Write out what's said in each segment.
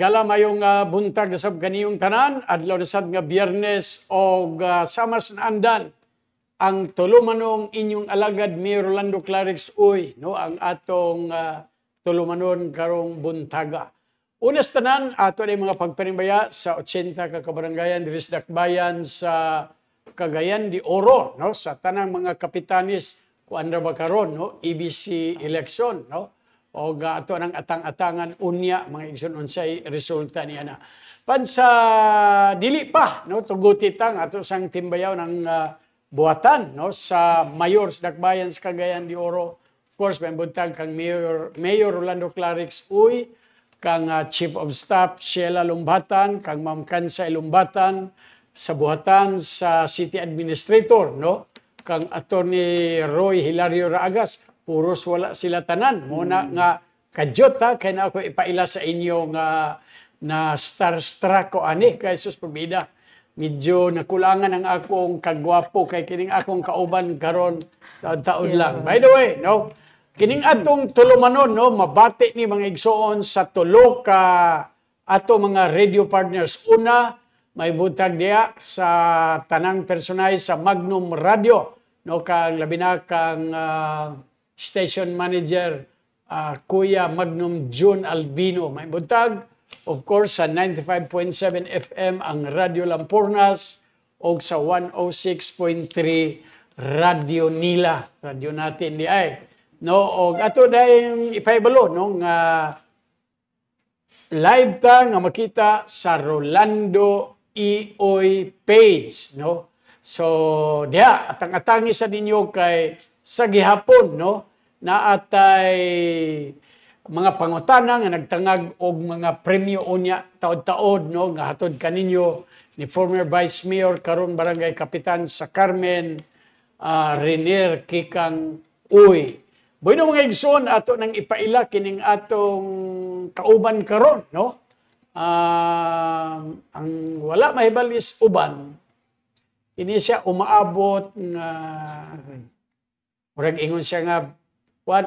higala mayong buntag na sab kaniyong tanan, adlaw na sad nga Biyernes og sama sa andan ang tulumanong inyong alagad Mayor Rolando Clarix Uy, no, ang atong tulumanon karong buntaga. Unas tanan ato ni mga pagpanimbaya sa 80 ka kabarangayan diri sa Dakbayan sa Cagayan de Oro, no, sa tanang mga kapitanis kuan ra ba karon, no, EBC election, no. O ato nang atang-atangan unya mga igsoon unsay resulta niya na. Pan sa dili pa, no, tuguti tang ato sang timbayaw ng buhatan, no, sa mayor sa Dakbayan sa Cagayan de Oro. Of course, may buntag kang Mayor Rolando Clarix Uy, kang Chief of Staff Sheila Lumbatan, kang Ma'am Kansa Lumbatan, sa buhatan sa City Administrator, no, kang Attorney Roy Hilario Raagas. Puros wala sila tanan. Muna nga kadyot ha, kaya na ako ipaila sa inyo nga na starstruck ko ani kay sus pabida. Medyo nakulangan ang akong kagwapo kay kining akong kauban karon taon lang. By the way, no, kining atong tulumanon, no, mabati ni mga igsoon sa tulo ka ato mga radio partners. Una, may butag diya sa tanang personay sa Magnum Radio, no, kang labi na kang station manager Kuya Magnum June Albino. May buntag, of course, sa 95.7 FM ang Radio Lampornas o sa 106.3 Radio Nila. Radio natin di ay. No, og ato dahil ipaibalo, no, nga live ta nga makita sa Rolando Ioy page, no. So, diya, atang-atangi sa ninyo kay sa gihapon, no, na atay mga pangutana nga nagtangag og mga premyo unya taod-taod, no, nga hatod kaninyo ni former Vice Mayor karon Barangay Kapitan sa Carmen Renier Kikang Uy. Bueno mga igsoon, ato nang ipaila kining atong kauban karon, no. Ang wala mahibalis uban, ini siya umaabot nga murag ingon siya nga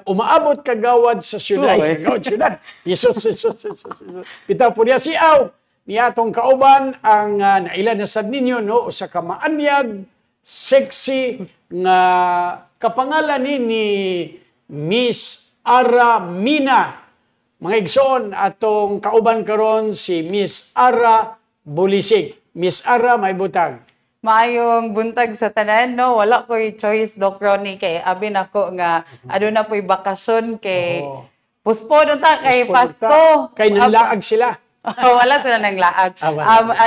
umaabot kagawad sa syudad. Kagawad syudad. Isus. Kita po niya siaw. Niya atong kauban ang naila na sad ninyo, no, usa ka maanyag, sexy nga kapangalan ni Miss Ara Mina. Mga igsoon atong kauban karon si Miss Ara Bulisig. Miss Ara, may butag. Maayong buntag sa tanan, no? Wala ko'y choice, Doc Ronnie, kay abin ako nga, ano na po'y bakasyon, kay puspo na ta, kay Pasko. Kay nilaag sila. Wala sila nang laag.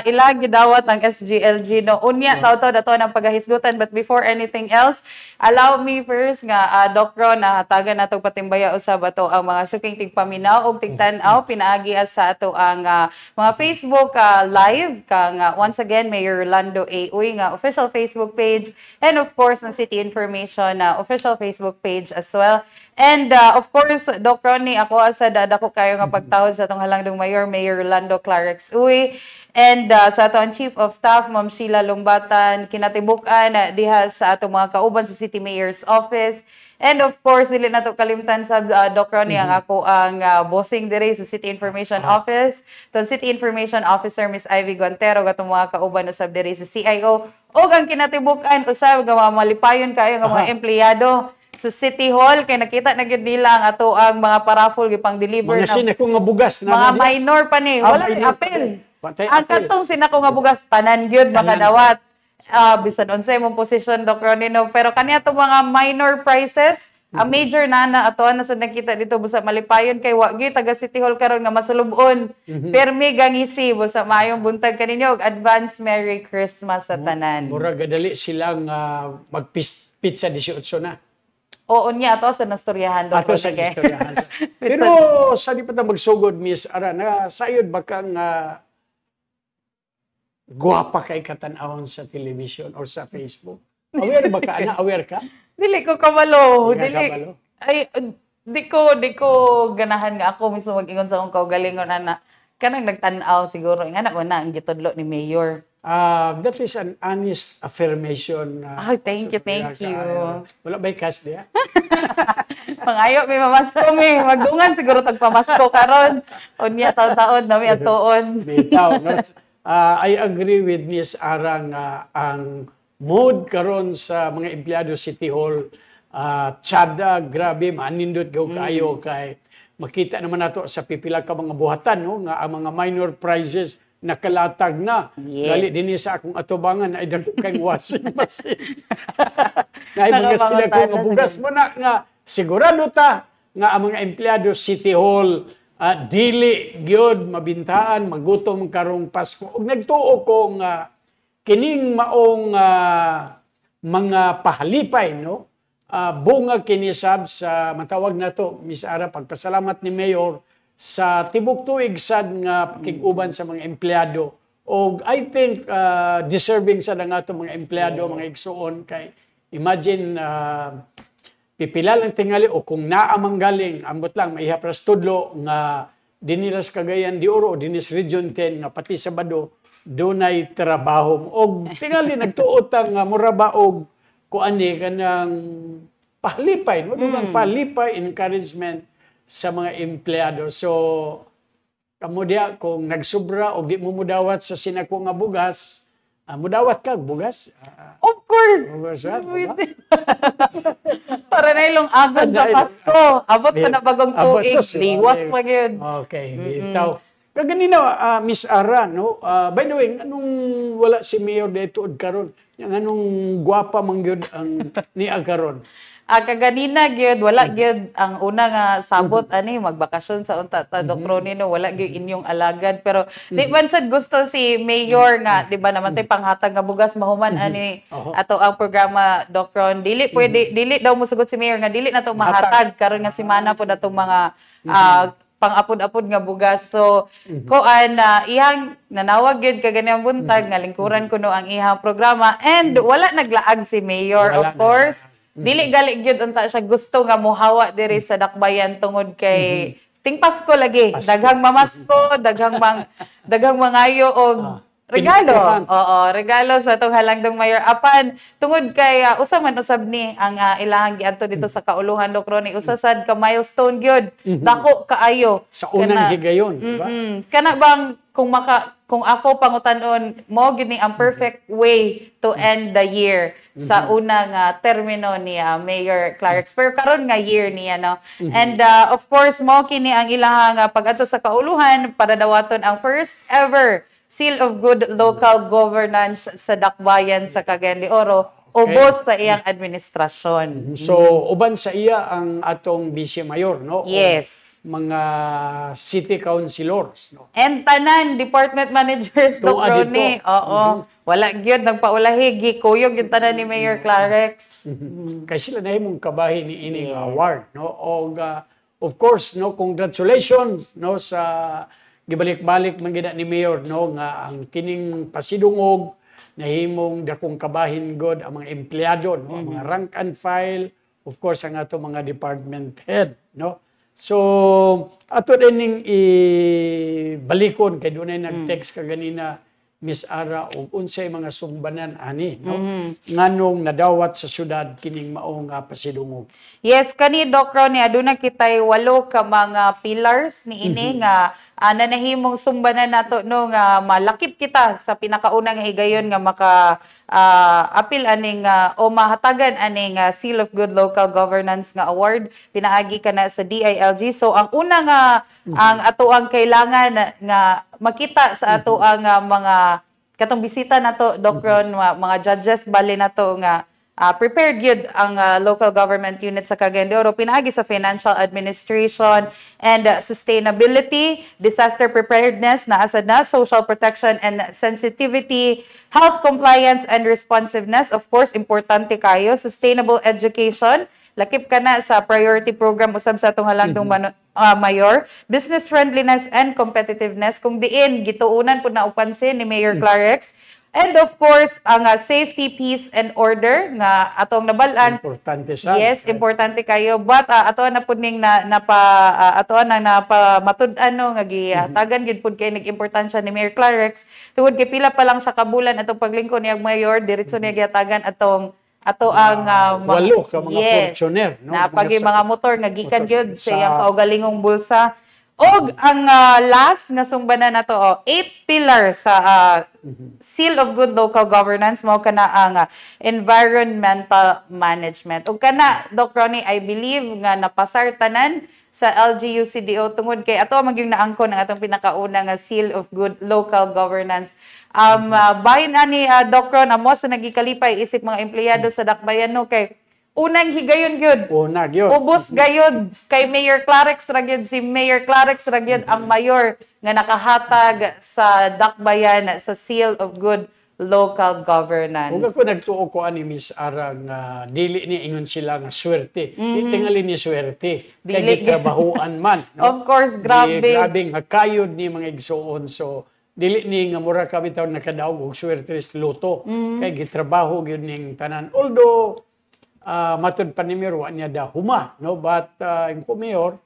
Ilag gidawat ang SGLG, no? Unya, tao-tao na to ng paghahisgutan. But before anything else, allow me first nga, Doc Ron, hatagan na itong patimbaya usab ato ang mga suking tigpaminaw o tigtanaw, pinaagi sa ato ang mga Facebook live, kang once again, Mayor Rolando A. Uy, nga official Facebook page, and of course, ng City Information official Facebook page as well. And of course, Doc Ronnie, ako asad dako kayo nga pagtawad sa atong halangdong Mayor Rolando Clarix Uy, and sa atong Chief of Staff, Ma'am Sheila Lumbatan, kinatibukan diha sa atong mga kauban sa City Mayor's Office. And of course, dili na to kalimtan sa Doc Ronnie, ang ako ang bossing dire sa City Information Office. Itong City Information Officer, Miss Ivy Guantero, atong mga kauban usab dire sa CIO. O ang kinatibukan usab nga malipayon kayo nga mga empleyado sa City Hall, kay nakita na gyud nila ang ato ang mga paraffol gipang deliver mga sinako nga bugas na mga minor pa ni wala ni apel. Ang katong sinako nga bugas tanan gyud makadawat. Bisan unsay mong position, Doc Ronino, pero kaniya to mga minor prices, a major na ato na sa nakita dito busa malipayon kay wa gyud taga City Hall karon nga masulubon. Permi gangisi busa maayong buntag kaninyo, advance Merry Christmas sa tanan. Mura gadali silang magpizza 18 na. Oo niya, ato sa nastoryahan. Ato sa nastoryahan. Pero sa di pa ta magsugod, Miss Ara, na sayod ba kang guwapa kay katanawon sa television or sa Facebook? Aware ba ka? Aware ka? Dili ko kabalo. Dili. Ay, di ko ganahan nga ako mismo mag-ingon sa akong kaugalingon, ana. Kanang nagtanaw siguro. Nga na ang gitudlo ni Mayor. That is an honest affirmation. Thank you. Wala ba'y cash diya? Pangayo, may mamasko, may magungan siguro tagpamasko karon. Unya, taon-taon, nami atoon. Bitaw. No? I agree with Ms. Ara nga ang mood karon sa mga empleyado City Hall, tsada, grabe, manindot kayo kay makita naman nato sa pipila ka mga buhatan, no? Nga ang mga minor prizes nakalatag na. Yes. Dali din sa akong atubangan ay dagko kay washing machine. Ngay mga sila ko nga bugas mo na nga sigurado ta nga ang mga empleyado City Hall dili gyud mabintaan magutom karong Pasko. Ug nagtuo ko nga kining maong mga pahalipay, no? Bunga kinisab sa matawag na to, Miss Ara, pagpasalamat ni Mayor sa tibok tuig sad nga pakiguban sa mga empleyado. O I think deserving sa nga to mga empleyado, mga igsuon kay imagine pipila lang tingali o kung naamang galing, ambot lang, maihapras tudlo nga diniras Cagayan de Oro o dinis Region 10 nga pati Sabado, dunay trabaho. O tingali nagtuot ang muraba og kuani kanang pahalipay, no? Dugang pahalipay, encouragement sa mga empleyado. So, kamo diya, kung nagsubra o di mo mudawat sa sinako nga bugas, mudawat ka, bugas? Of course! Bugas, Para na ilong agad sa Pasko. Abot pa na bagong tuig. Liwas pa yun. Okay, bitaw. Kaganina, Miss Ara, no? By the way, anong wala si Mayor dito karon? Yang anong gwapa mangyod ang niya karon? Kaganina gyud wala gyud ang una nga sabot ani magbakasyon sa unta ta Dokro Nino, wala gyud inyong alagad, pero di man sad gusto si Mayor nga di ba naman tay panghatag nga bugas mahuman ani ato ang programa Dokron. Dili pwede dili daw mosugot si Mayor nga dili na to mahatag karon nga semana po natong mga pang-apod-apod nga bugas. So koan ihang nanawag gyud kaganiyang buntag nga lingkuran kuno ang ihang programa, and wala naglaag si Mayor, of course. Dili gali gyud unta siya gusto nga mohawa diri sa dakbayan tungod kay ting Pasko lagi. Daghang mamasko, daghang mangayo og regalo. Oo, regalo sa tong halangdong Mayor. Apan tungod kay usa man usab ni ang ilahang giadto dito sa kauluhan Dokro ni usasad ka milestone gyud. Dako kaayo sa unang higayon, di ba? Kana bang kung ako pangutanon mo gid ni ang perfect way to end the year sa unang termino ni Mayor Clarix, pero karon nga year niya, no? And of course mo kini ang ilahang pag-adto sa kauluhan para dawaton ang first ever Seal of Good Local Governance sa dakbayan sa Cagayan de Oro ubos sa iyang administrasyon. So uban sa iya ang atong Vice Mayor, no? Yes. Mga city councilors, no? And tanan department managers Dokro ni. Oo. Wala gyud nagpaulahi gikuyog yung tanan ni Mayor Clarix. Kay sila na himong kabahin ni ining award, no? Og of course, no, congratulations, no, sa gibalik-balik man gid ni Mayor, no, nga ang kining pasidungog nahimong dakong kabahin god ang mga empleyado, no, mga rank and file, of course ang ato mga department head, no. So ato din balikon kay dunay nag-text kaganina Miss Ara og unsay mga sumbanan ani, no, nganong nadawat sa syudad kining maong pasidungog. Yes, kani Dokro ni aduna kitay 8 ka mga pillars ni ini nga nanahimong sumbanan nato no nga malakip kita sa pinakaunang higayon nga maka apil aning o mahatagan aning Seal of Good Local Governance nga award pinaagi kana sa DILG. So ang una nga ang ato ang kailangan nga makita sa ato ang mga katong bisita nato Dokron, mga judges bali nato nga prepared yun ang local government unit sa Cagayan de Oro, pinagi sa financial administration and sustainability, disaster preparedness, naasad na, social protection and sensitivity, health compliance and responsiveness, of course, importante kayo, sustainable education, lakip ka na sa priority program usab sa atong halangdong Mayor, business friendliness and competitiveness, kung diin gituunan po na upansin ni Mayor Clarix, And of course, ang safety, peace, and order nga atong nabalaan. Importante sa. Yes, importante kayo. But ato na pud ning ato na matud-an no nga gihatagan gid pud kay nag-importansya ni Mayor Clarex. Tungod kay pila pa lang sa kabulan atong paglingkod niyang mayor, diretso niya gihatagan ato ang walo ka mga portioner, no? Napagi mga motor nga gikan gyud sa iyang kaugalingong bulsa. Og ang last nga sumbanan nato 8 pillars sa Seal of Good Local Governance mo kana ang environmental management. Og kana Doc Ronnie, I believe nga napasar tanan sa LGU-CDO tungod kay ato magyung naangkon ang atong pinakauna nga Seal of Good Local Governance. Bahin ani Doc Ron amo sa nagikalipay isip mga empleyado sa Dakbayan no kay unang higayon gyud. Una gyud. Ubos gayud kay Mayor Clarex ra gyud, si Mayor Clarex ra gyud ang mayor nga nakahatag sa Dakbayan sa Seal of Good Local Governance. Ug ako nagtuo ko ani Miss Arang dili ni ingon sila nga swerte. Di tingali ni swerte. Kay gitrabahoan man, no? Of course, grabe. Grabing hakayod ni mga igsuon. So dili ni nga mura ka bitaw nakadaog og swerte is luto. Kay gitrabaho gyud ning tanan. Although matud pa ni Mayor, wa niya huma, no? But yung Mayor,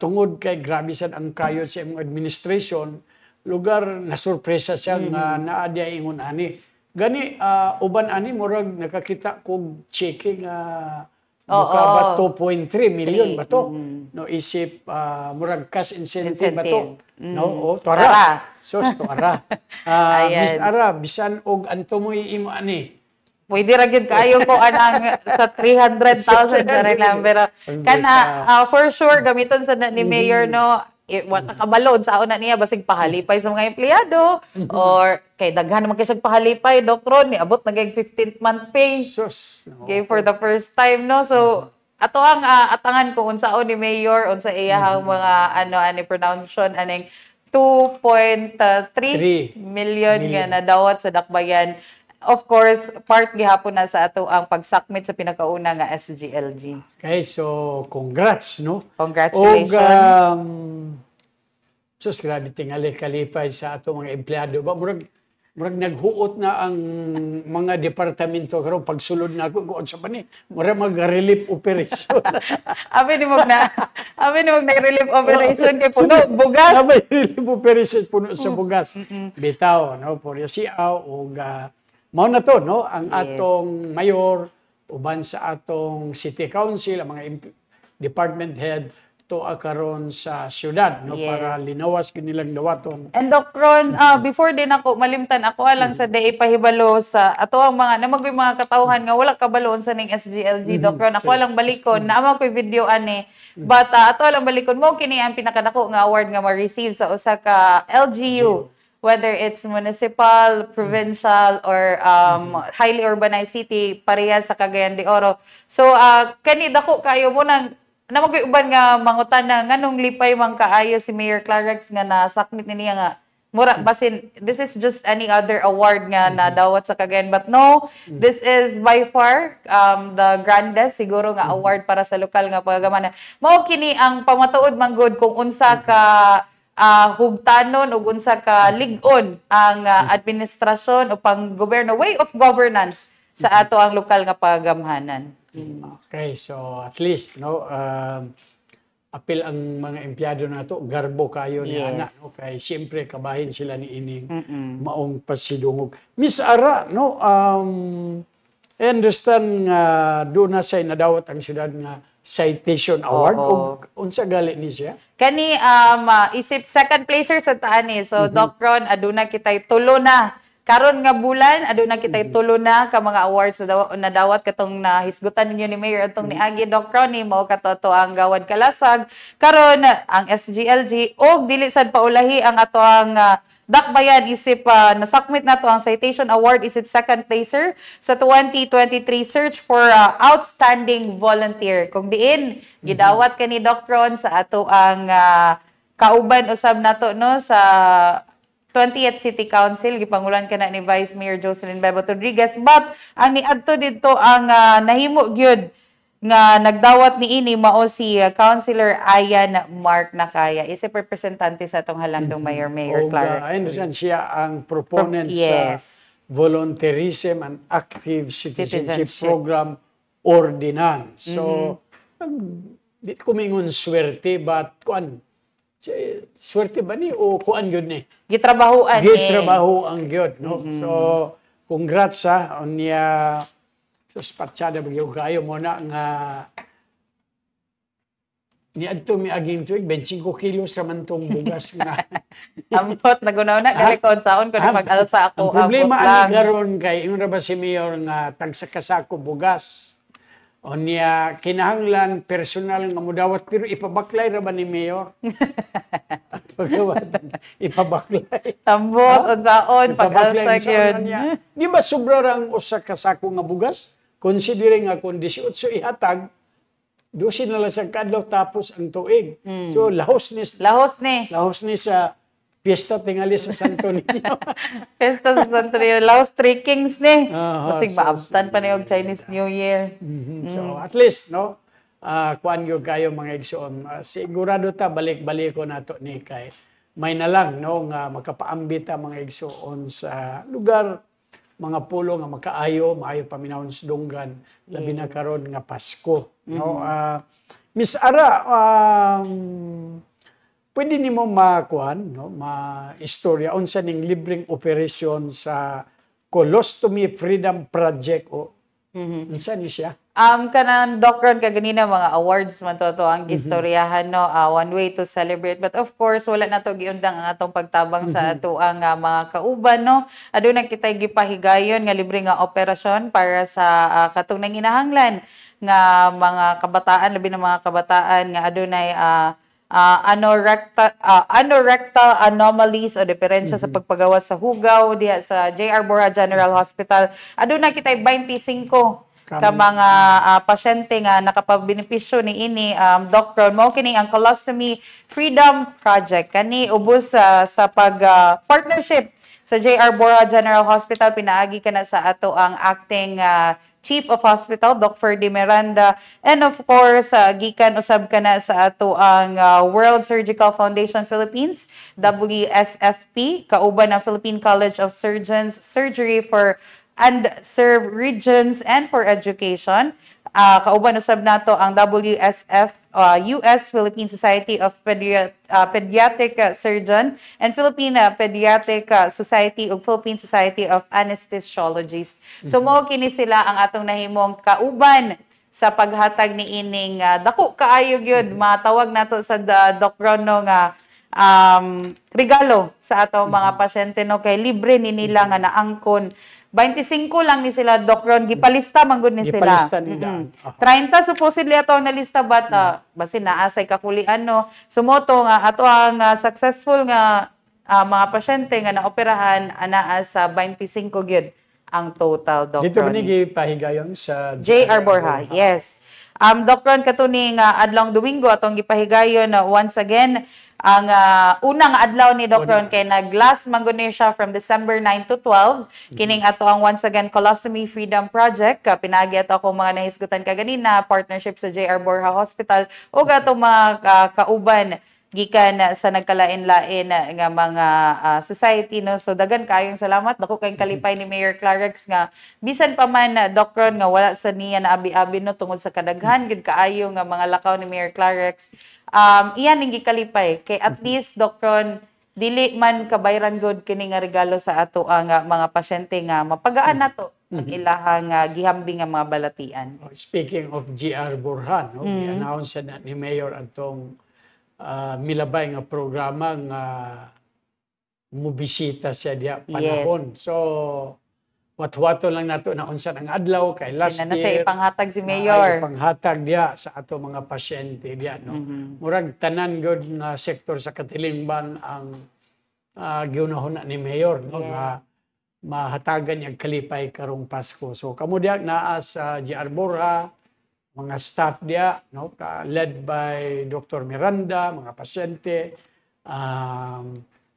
tungod kay grabe sad ang kayo sa imong administration, lugar na sorpresa siya nga naadya ingon ani. Gani, uban ani, murag nakakita kog checking ba 2.3 million ba to? No, isip, murag cash incentive ba to? No, tuara. Sos, tuara. Miss Ara, bisan og anto mo imo ani, pwede ra gyud kaayo ko anang sa 300,000 sa lang pero kana for sure gamiton sa ni Mayor no what kabalod sa una niya basig pahalipay sa mga empleyado or kay daghan man kay siyang pahalipay Doc Ron ni abot na 15th month pay. Okay, for the first time no so ato ang atangan ko unsaon ni Mayor unsa iyahang mga ani pronunciation aning 2.3 million nga nadawat sa Dakbayan. Of course, part gihapon na sa ato ang pagsakmit sa pinakauna nga SGLG. Okay, so congrats, no? Congratulations. Sus, grabe tingali kalipay sa ato mga empleyado. Ba, murag naghuot na ang mga departamento karon pagsulod na ako kuon sa bani. Murag mag-relief operation. Abi ni mo na relief operation kay puno bugas. Abi relief operation puno sa bugas. Bitaw, no? Por siaw og mao na to, no? Ang atong mayor, uban sa atong city council, ang mga department head, to karon sa syudad, no? Para linawas kinilang dawaton. And Doc Ron, before din ako, malimtan ako alang sa day pahibalo sa ato ang mga, namagoy mga katawhan nga wala kabaloon sa ning SGLG, Doc Ron. Ako alang balikon, naama ko'y video ani. But ato alang balikon mo, kini ang pinakadako nga award nga ma-receive sa usa ka LGU. Whether it's municipal, provincial, or highly urbanized city, parehas sa Cagayan de Oro. So, kani dako kayo mo nang namagoy-uban nga mangutan na nganong lipay man kaayo si Mayor Clarex nga nasakmit niya nga mura basin this is just any other award nga nadawat sa Cagayan, but no, this is by far the grandest siguro nga award para sa lokal nga pagagamanan. Mao kini ang pamatuod man gud kung unsa ka hugtanon ug unsa ka lig-on ang administrasyon o pang-gobyerno, way of governance sa ato ang lokal nga pagamhanan. Okay, so at least no apil ang mga empleyado nato garbo kayo ni ana, no? Kay siyempre kabahin sila ni ining maong pasidungog. Miss Ara, no, I understand nga doon na say nadawat ang syudad nga citation award o unsa gali ni siya? Kani isip second placer sa taani. So Doc Ron, aduna kitay tulo na. Karon nga bulan aduna kitay tulo na ka mga awards na dawat katong nahisgutan ninyo ni Mayor atong niagi Doc Ron ni mo katoto ang Gawad Kalasag. Karon ang SGLG og dili sad paulahi ang ato ang Dakbayan isip nasakmit nato ang citation award isip second placer sa 2023 search for outstanding volunteer. Kung diin gidawat kani Doc Ron sa ato ang kauban usab nato no sa 20th City Council, gipangulan ka na ni Vice Mayor Jocelyn Bebot Rodriguez. But ang niadto dito ang nahimo gyud nga nagdawat ni ini mao si Councilor Ayan Mark Nakaya, isa representante sa atong halandong Mayor Clarex. I understand siya ang proponent Volunteerism and Active Citizenship Citizenship. Program Ordinance. So, di ko mingon swerte, but kuan, swerte ba ni o kuan yun ni? Gitrabahoan Gitrabaho ang gyud, no? So, congrats sa unya sus patsada bagyo kayo mo na nga ni adto mi aging tuig 25 kilos ra man tong bugas nga. Ambot nagunaw na gali ko saon ko na mag-alsa ako. Ang problema ambot lang. ani karon kay ingon ra ba si Mayor nga tagsa ka sako bugas. O niya kinahanglan personal nga mudawat pero ipabaklay ra ba ni Mayor? Ipabaklay. Ambot unsaon pag-alsa gyud. Di ba sobra rang usa ka sako nga bugas? Considering nga kung 18 ihatag, 12 na lang sa kadlaw tapos ang tuig. So lahos ni sa piyesta tingali sa Santo Niño. Pesta sa Santo Niño. Laos 3 Kings ni. Kasi so, maabtan pa niyo og Chinese New Year. So at least, no, kuan yung kayo mga igsoon. Sigurado ta balik-balik ko nato ni kay may na lang, no, nga makapaambit ta mga igsoon sa lugar, mga pulo nga makaayo, maayo paminawon sa dunggan, labi na karon nga Pasko. No, Miss Ara, pwede nimo makuan, no, ma-istorya unsa ning libreng operasyon sa Colostomy Freedom Project o unsa ni siya? Kanang Dokron kaganina mga awards man to ang gistoryahan, no, one way to celebrate, but of course wala na to giundang ang atong pagtabang sa ato ang mga kauban, no. Aduna kitay gipahigayon nga libre nga operasyon para sa katong nanginahanglan nga mga kabataan, labi na mga kabataan nga adunay anorectal anomalies o diferensya sa pagpagawa sa hugaw diha sa J.R. Borja General Hospital. Aduna kitay 25 ka mga pasyente nga nakapabenepisyo ni ini Dr. Mo kini ang Colostomy Freedom Project kani ubos sa pag partnership sa J.R. Borja General Hospital. Pinaagi kana sa ato ang acting Chief of Hospital, Doc Ferdy Miranda, and of course, gikan usab kana sa ato ang World Surgical Foundation Philippines, WSFP, kauban ng Philippine College of Surgeons, Surgery for Underserved Regions and for Education. Kauban usab nato ang WSF, US Philippine Society of Pediatric Surgeon, and Philippine Pediatric Society ug Philippine Society of Anesthesiologists. So mao kini sila ang atong nahimong kauban sa paghatag ni ining dako kaayo gyud matawag nato sa Dokrono nga regalo sa atong mga pasyente, no, kay libre ni nila nga naangkon 25 lang ni sila, Dokron. Gipalista man gud ni sila. Gipalista nila. 30 supposedly ato ang nalista, but basin naasay kakulian, no. Sumoto nga ato ang successful nga mga pasyente nga naoperahan anaa sa 25 gyud ang total, Dokron. Dito ba ni gipahigayon sa J.R. Borja, yes. Dokron katuning adlawng Domingo atong gipahigayon once again ang unang adlaw ni Dokron kay nag-last manggod siya from December 9 to 12. Kining ato ang once again Colostomy Freedom Project. Pinagi ato ako mga nahisgutan kaganina, partnership sa J.R. Borja Hospital o ato mga kauban gikan sa nagkalain-lain nga mga society, no. So dagan kayong salamat, dako kayong kalipay ni Mayor Clarex nga bisan pa man Dokron nga wala sa niya na abi-abi, no, tungod sa kadaghan gid kaayo nga mga lakaw ni Mayor Clarex. Iyan ning gikalipay kay at least Dokron dili man kabayran good kini nga regalo sa ato ang mga pasyente nga mapagaan nato ang ilahang gihambing nga mga balatian. Speaking of J.R. Borja, no, i-announce na ni Mayor atong milabay nga programa nga mubisita siya diya panahon. Yes. So, wat-wato lang nato na unsa ang adlaw kay last year. Sa ipanghatag si Mayor. Ipanghatag diya sa ato mga pasyente diya, no. Murag tanan gud nga sektor sa Katilingban ang giunahon ni Mayor, no, nga mahatagan yang kalipay karong Pasko. So kamo diya naa sa J.R. Borja, mga staff diya, no, led by Dr. Miranda, mga pasyente.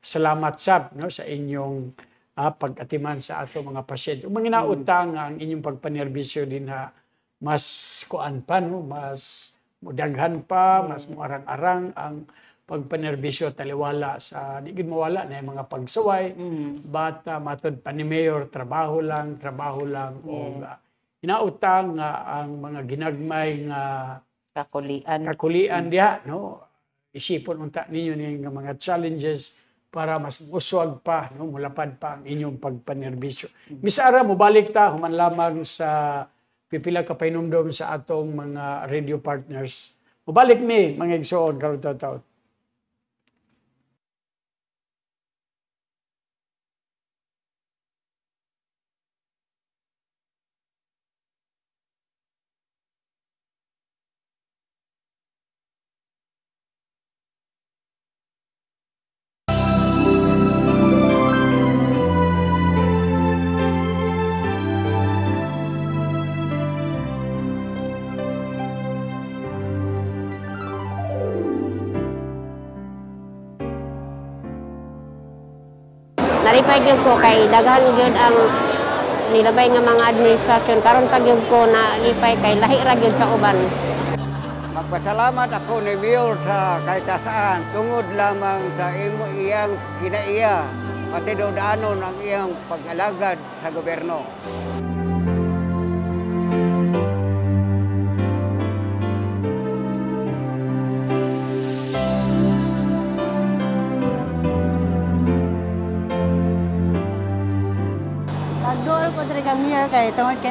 Salamat sab, no, sa inyong pag-atiman sa ato mga pasyente. Mga nautang ang inyong pagpanerbisyo din na mas kuan pa, no, mas mudaghan pa, mas muarang-arang ang pagpanerbisyo taliwala sa di gid mawala na yung mga pagsaway but matod pa ni Mayor trabaho lang o inautang nga ang mga ginagmay nga kakulian diha no isipon unta ninyo ning mga challenges para mas muswag pa no mulapad pa ang inyong pagpanerbisyo. Misara mo balik ta human lamang sa pipila ka painumdom sa atong mga radio partners. Mubalik mi mga igsoon karon taw. Nalipay gyud ko kay daghan gyud ang nilabay nga mga administrasyon karon pa gyud ko nalipay kay lahi ra gyud sa uban. Magpasalamat ako ni Mayor sa kahit saan tungod lamang sa iyang kinaiya pati daanon ang iyang pag-alagad sa gobyerno. Nagdool ko diri kang Mayor kay tungod kay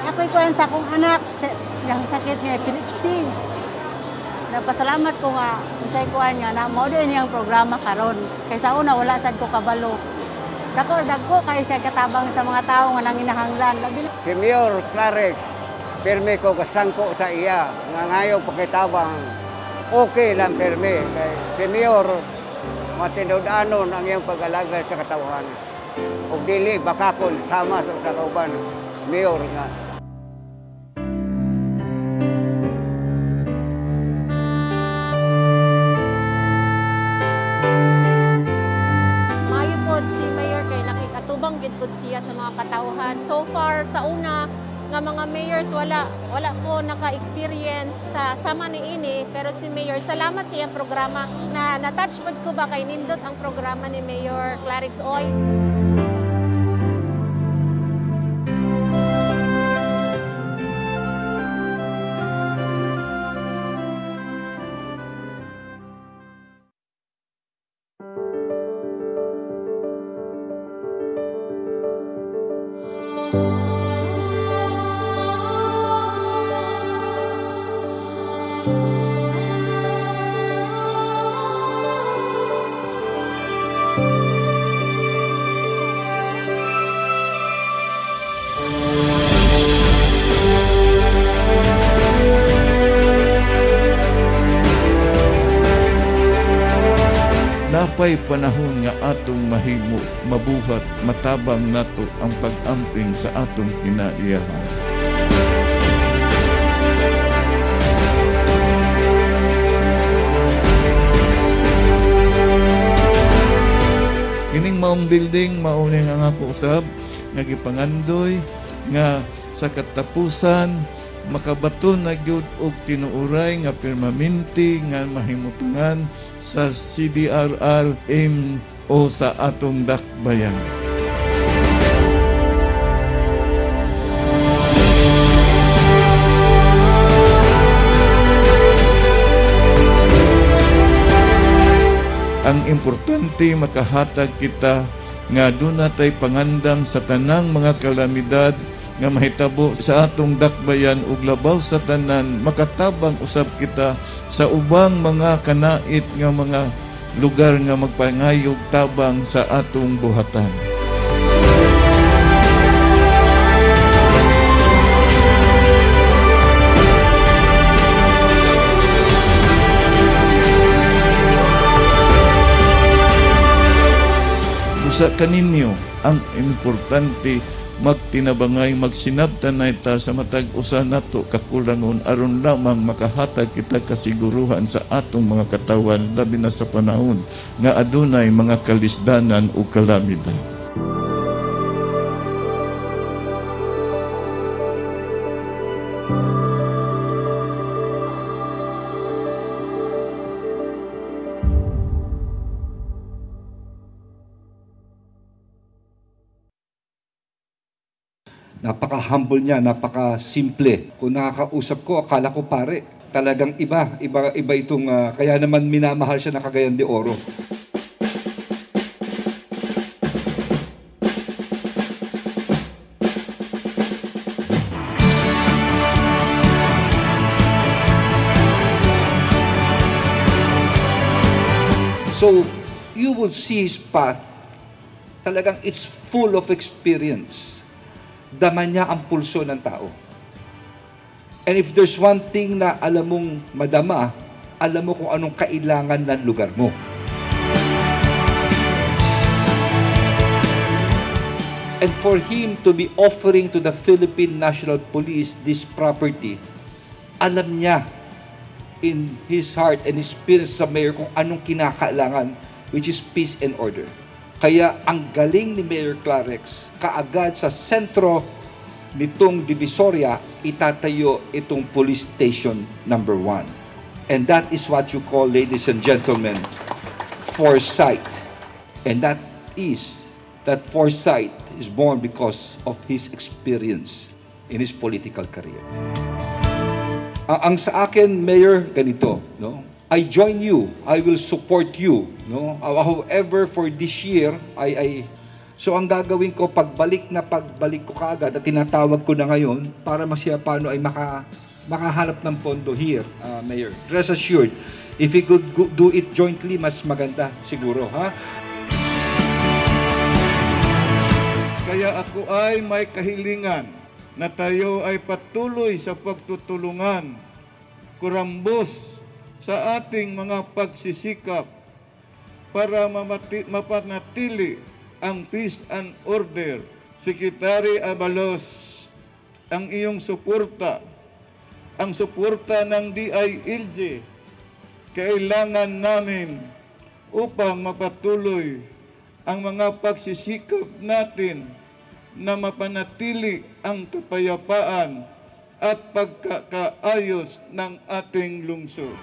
ako'y kuan sa akong anak yang sakit niya epilepsy. Nagpasalamat ko nga unsay kuan nga na mao din yang programa karon. Kay sa una wala sad ko kabalo. Dagko kay siya katabang sa mga tawo nga nanginahanglan. Si Mayor Clarix, pirmi ko kasangko sa iya nga ngayon pakitabang okay lang pirmi kay si Mayor matindog-anon ang iyang pag-alagad sa katawhan. O dili bakakon sama sa kauban Mayor nga. Maayo pod si Mayor kay nakikatubang gid pod siya sa mga katawhan. So far sa una nga mga mayors wala ko naka-experience sa sama ni ini pero si Mayor salamat sa iyang programa na na-touch pod ko ba kay nindot ang programa ni Mayor Clarix Oy. Napay panahon nga atong mahimo, mabuhat, matabang nato ang pag-amping sa atong kinaiyahan. Kining maong building, mauning ang ako usab, nga gipangandoy, nga sa katapusan, makabaton na gyud og tinuuray nga permanente nga mahimutangan sa CDRRM o sa atong dakbayan. Ang importante makahatag kita nga aduna tay pangandam sa tanang mga kalamidad nga mahitabo sa atong dakbayan ug labaw sa tanan makatabang usab kita sa ubang mga kanait nga mga lugar nga magpangayog tabang sa atong buhatan. Busa kaninyo ang importante magtinabangay magsinabtan na ita sa matag usa nato kakulangon aron lamang makahatag kita kasiguruhan sa atong mga katawan labi na sa panahon nga adunay mga kalisdanan o kalamidad. Napaka-humble niya, napaka-simple. Kung nakakausap ko, akala ko pare, talagang iba itong, kaya naman minamahal siya na Cagayan de Oro. So, you will see his path, talagang it's full of experience. Dama niya ang pulso ng tao. And if there's one thing na alam mong madama, alam mo kung anong kailangan ng lugar mo. And for him to be offering to the Philippine National Police this property, alam niya in his heart and his spirit sa mayor kung anong kinakailangan, which is peace and order. Kaya ang galing ni Mayor Clarex, kaagad sa sentro nitong Divisoria, itatayo itong police station number 1. And that is what you call, ladies and gentlemen, foresight. And that foresight is born because of his experience in his political career. Ang sa akin, Mayor, ganito, no? I join you. I will support you, no? However, for this year, so ang gagawin ko, pagbalik ko kaagad at tinatawag ko na ngayon para masya paano ay makahanap ng pondo here, Mayor. Rest assured, if we could do it jointly, mas maganda siguro, ha? Kaya ako ay may kahilingan na tayo ay patuloy sa pagtutulungan, kurambos sa ating mga pagsisikap para mapanatili ang peace and order. Secretary Abalos, ang iyong suporta, ang suporta ng DILG, kailangan namin upang mapatuloy ang mga pagsisikap natin na mapanatili ang kapayapaan at pagkakaayos ng ating lungsod.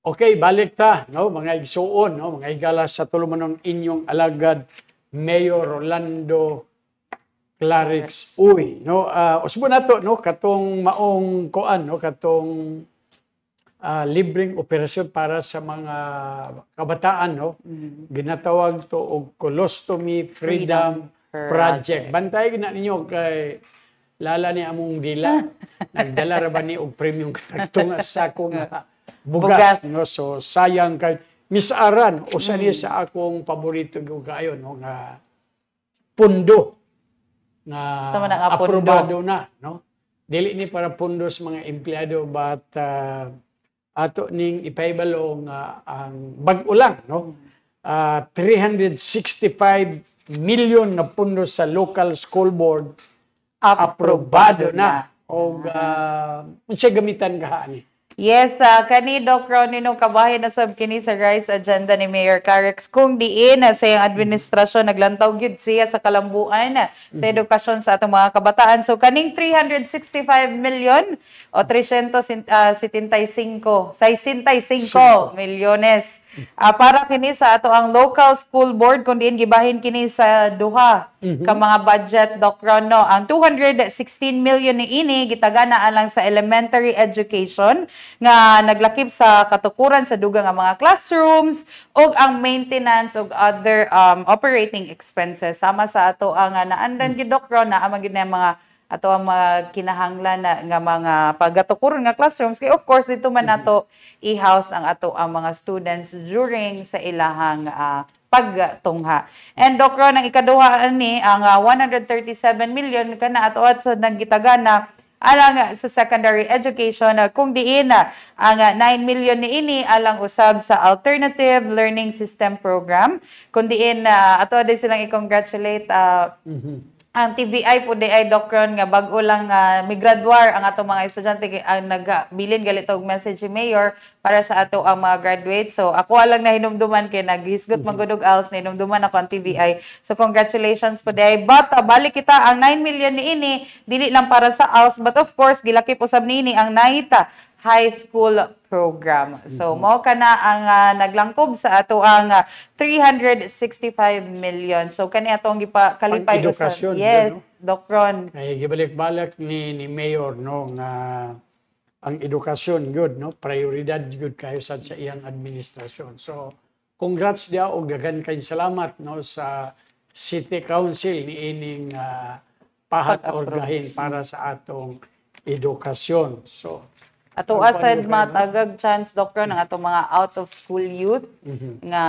Okay, balik ta, no, mga igsuon, no, mga higala sa tulumanon inyong alagad Mayor Rolando Clarix Uy, no. Usbo nato, no, katong maong kuan, no, katong libreng operasyon para sa mga kabataan, no. Ginatawag to og Colostomy Freedom Project. Bantay gina ninyo kay lala ni among dila. Nagdala ra ba ni og premium katagtunga sa akong bugas, no. So sayang kay Miss Aran usa ni sa akong paborito gayo, no, nga pundo nga aprobado na, no. Dili ni para pundo sa mga empleyado but ato ning ipaybalo nga ang bag-o lang, no. 365 million na pundo sa local school board aprobado na og unsay gamitan gaani. Yes, kani Doc Ron ninong kabahin na sab kini sa rise agenda ni Mayor Clarix kung diin sa iyang administrasyon naglantaw gyud siya sa kalambuan sa edukasyon sa atong mga kabataan. So kaning 365 million o 375 milyones para kini sa ato ang local school board kung diin gibahin kini sa duha ka mga budget, Doc Ron, no. Ang 216 million ni ini gitagana alang sa elementary education nga naglakip sa katukuran sa dugang nga mga classrooms ug ang maintenance ug other operating expenses sama sa ato ang naandan gid, Doc Ron, na amang gid na mga ato ang mga kinahanglan na nga mga pagatukuron nga classrooms kay of course dito man nato i-house ang ato ang mga students during sa ilahang pagtungha. And Doc Ron, ang ikaduha ni ang 137 million kana ato at sa nagitagana alang sa secondary education kung diin ang 9 million ni ini alang usab sa alternative learning system program kung diin ato din silang i-congratulate ang TVI po di ay Doc Ron nga bag-o lang migraduar ang atong mga estudyante ang nagbilin galit og message si Mayor para sa ato ang mga graduates. So ako lang na hinumduman kay naghisgot magudog als na hinumduman ako ang TVI. So congratulations po di ay. But balik kita ang 9 million ni ini dili lang para sa als but of course gilakip usab ni ini ang NAITA high school program. So mo kana ang naglangkob sa ato ang 365 million. So kani atong gipakalipay edukasyon. Yes, no? Doc Ron. Ay gibalik-balik ni Mayor, no, nga ang edukasyon good, no, prioridad good kayo sa iyang administrasyon. So congrats dia og daghan kay salamat, no, sa City Council ni ining pahat orgahin para sa atong edukasyon. So ato asad matagag chance, Doc Ron, ang atong mga out of school youth nga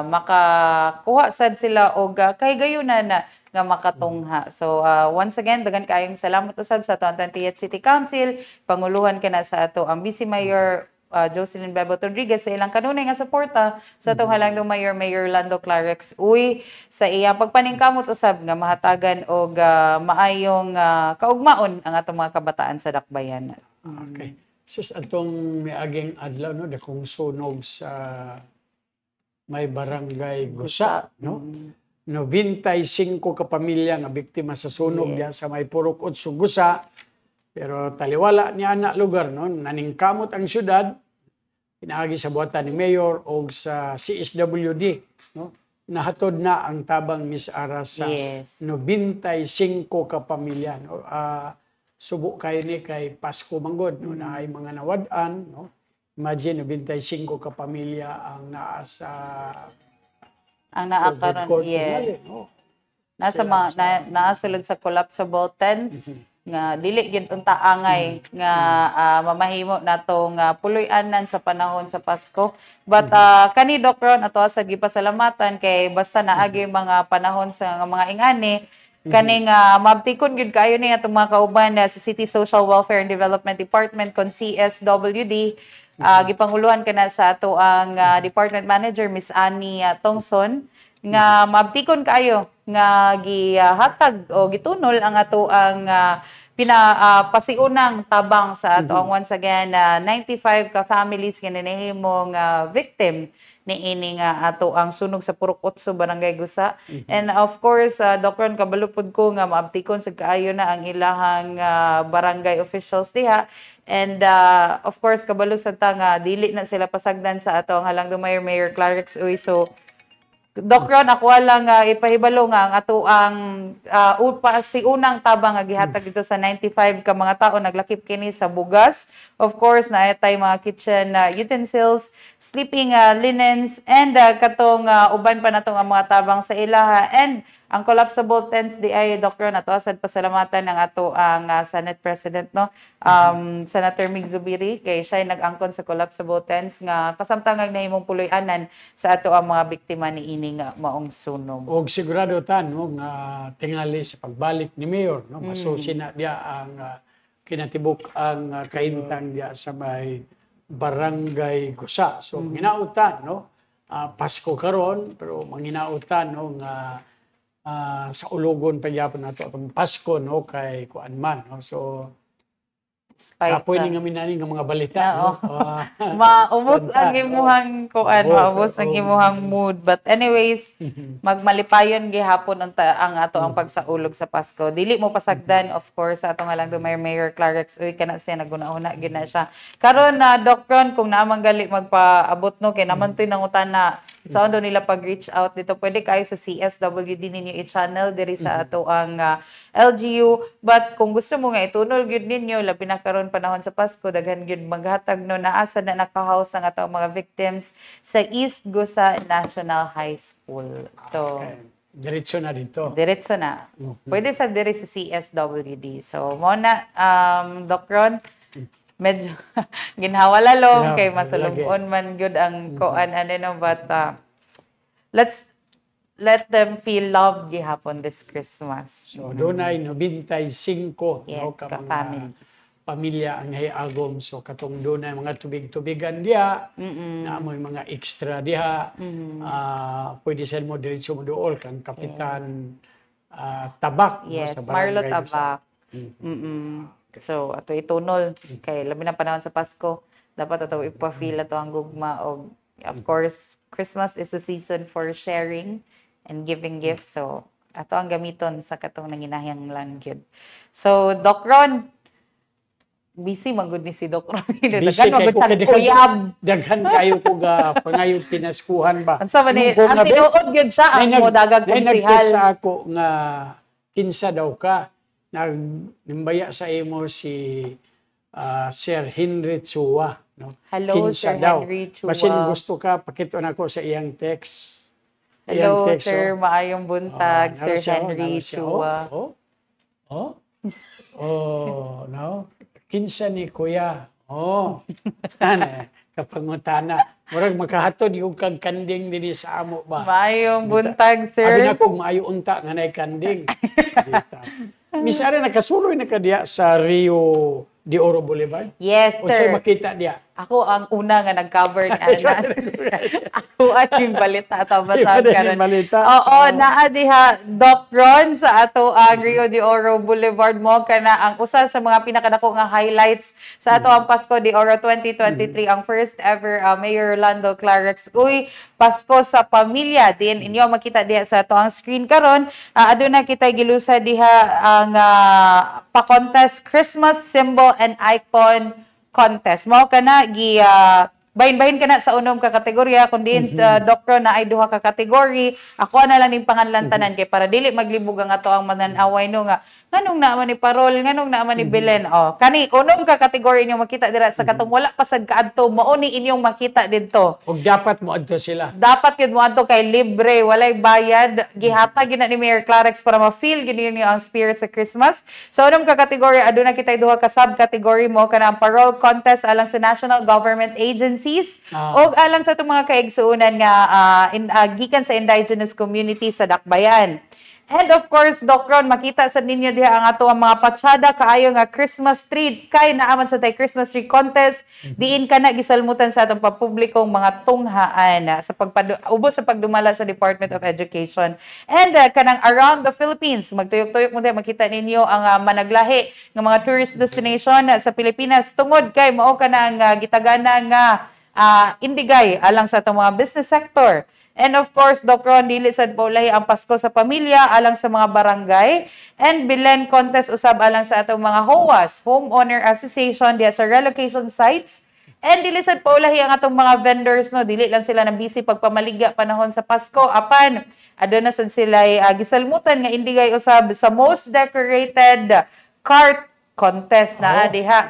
makakuha sad sila og kay gayunan nga makatungha. So once again dagan kayong salamat usab sa atong 20th City Council, panguluhan kana sa ato ang Vice Mayor Jocelyn Bebot Rodriguez sa ilang kanunay nga suporta sa atong halangdong Mayor Rolando Clarix Uy sa iyang pagpaningkamot usab nga mahatagan og maayong kaugmaon ang atong mga kabataan sa dakbayan. Okay. Sus atong miaging adlaw, no, dakong sunog sa may barangay Gusa, no. 95 ka pamilya nga biktima sa sunog diya sa may Purok 8 Gusa. Pero taliwala ni ana lugar, no, naningkamot ang syudad pinaagi sa buhatan ni Mayor o sa CSWD, no. Nahatod na ang tabang Miss Ara sa 95 ka pamilya, no. Subo kayo ni kay Pasko manggod, no, na ay mga nawadan, no. Imagine 95 ka pamilya ang naa sa naakaron, yes. No. Nasa mga naasulod sa collapsible tents nga dili gyud unta angay nga mamahimo natong puloy-anan sa panahon sa Pasko. But kani Doc Ron ato sa gipasalamatan kay basta naagi mga panahon sa mga ingani kaning mabtikon gyud kayo ni atong mga kauban sa City Social Welfare and Development Department kon CSWD. Gipanguluhan kana sa ato ang Department Manager Miss Annie Tongson nga mabtikon kayo nga gihatag o gitunol ang ato ang pasiunang tabang sa ato ang once again 95 ka families kininihimong victim ni ini nga ato ang sunog sa Purok Otso, Barangay Gusa. And of course, Dr. kabalupod ko nga maabtikon sa kaayo na ang ilahang barangay officials diha. And of course, kabalo sa nga dili na sila pasagdan sa ato ang Halangdong Mayor Clarix Uy. So Dokron, ako lang ipahibalo nga ang ato ang si unang tabang nga gihatag dito sa 95 ka mga tao naglakip kini sa bugas. Of course, naayatay mga kitchen utensils, sleeping linens, and katong uban pa natong mga tabang sa ilaha. And ang collapsible tents di ay Dokron ato asad pasalamatan ng ato ang Senate President no Senator Mig Zubiri kay siya nag-angkon sa collapsible tents nga kasamtang nahimong puloy-anan sa ato ang mga biktima ni ini nga maong sunog. Og sigurado tan no nga tingali sa pagbalik ni Mayor no masusi na dia ang kinatibuk ang kaintang dia sa may Barangay Gusa. So ginautan no Pasko karon pero manginautan no nga sa ulogon pa gyapon nato pag Pasko no kay kuan man no. So pwede nga minani nga mga balita no. Maubos ang imuhang kuan, maubos ang imuhang mood. But anyways, magmalipayon gihapon ang ato ang pagsaulog sa Pasko. Dili mo pasagdan of course sa ato nga lang Mayor Clarix Uy kana siya naguna-una gina siya. Karon na Dokron kung naamang gali magpaabot no kay naman toy nangutan na sa ondo nila pag-reach out dito, pwede kayo sa CSWD ninyo i-channel diri sa ato ang LGU. But kung gusto mo nga itunol gyud ninyo labi na karon panahon sa Pasko daghan gyud maghatag no naasa na nakahouse ang ato mga victims sa East Gusa National High School. So diretso na dito. Diretso na. Pwede sa diri sa CSWD. So mo na Dokron medyo ginhawalalong kay masulubon man gyud ang koan no but let's let them feel loved gihapon this Christmas. So dunay 95 yes, no ka mga pamilya ang hiagom. So katong dunay mga tubig-tubigan diha na may mga extra diha. Pwede sa mo diretso mo dool kang Kapitan Tabak yes, no, sa Marlo Tabak. So, ato itunol. Kay labi na panahon sa Pasko, dapat ato ipa-feel ato ang gugma. Og, of course, Christmas is the season for sharing and giving gifts. So, ato ang gamiton sa katong nanginahang langyod. So, Doc Ron, busy magud ni si Doc Ron. Busy kay ko daghan kayo ko ga pangayong pinaskuhan ba. Unsa man ni ang tinuod gyud siya ang modagag konsehal sa ako nga kinsa daw ka nagnimbaya sa imo si Sir Henry Chua no. Hello kinsa Sir daw. Henry Chua. Basin gusto ka pakita nako sa iyang text. Hello text, Sir maayong buntag Sir Henry Chua. No. Kinsa ni Kuya. Kapangutana. Murag makahatod yung kag kanding dili sa amo ba. Maayong buntag Sir. Abi na kog maayo unta nga nay kanding. Misara nakasuloy na ka diya sa Rio de Oro Boulevard? Yes, o sir. O makita diya? Ako ang una nga nag-cover ni Ana. Ako ang balita. Tabatan ka rin. Oo, naa diha, Doc Ron, sa ato ang Rio de Oro Boulevard mo, kana ang usa sa mga pinakadako nga highlights sa ato ang Pasko de Oro 2023, ang first ever Mayor Rolando Clarix Uy, Pasko sa Pamilya. Din inyo makita diha sa ato ang screen karon. Aduna kita gilusa diha ang pa-contest Christmas symbol and icon contest. Mao kana gi bahin-bahin kana sa unom ka kategorya kundi Doktor na ay duha ka kategory. Ako na lang ning panganlantanan kay para dili maglibog ang ato ang mananaway no nga nganong naaman ni Parol, nganong naaman ni Belen. Kani unom ka kategory inyo makita dira sa katong wala pa sad kaadto mao ni inyong makita didto. Og dapat mo adto sila. Dapat gyud mo adto kay libre, walay bayad. Gihatag gyud na ni Mayor Clarix para ma-feel gyud niyo ang spirit sa Christmas. So unom ka kategory aduna kitay duha ka sub-category mo kana ang parole contest alang sa national government agencies og alang sa itong mga kaigsuonan nga gikan sa indigenous community sa Dakbayan. And of course, Doc Ron, makita sa ninyo diha ang ato ang mga patsada kaayo nga Christmas tree kay naaman sa tay Christmas tree contest. Diin ka na gisalmutan sa atong papublikong mga tunghaan sa ubos sa pagdumala sa Department of Education. And kanang around the Philippines, magtuyok-tuyok mo diha makita ninyo ang managlahi nga mga tourist destination sa Pilipinas tungod kay mao kanang gitagana nga indigay alang sa atong mga business sector. And of course, Doc Ron, dili sad paulahi ang Pasko sa Pamilya alang sa mga barangay. And Bilen contest usab alang sa atong mga HOAS, Homeowner Association, diya sa relocation sites. And dili sad paulahi ang atong mga vendors, no, dili lang sila na busy pagpamaligya panahon sa Pasko. Apan, aduna sad sila gisalmutan nga indigay usab sa most decorated cart contest na diha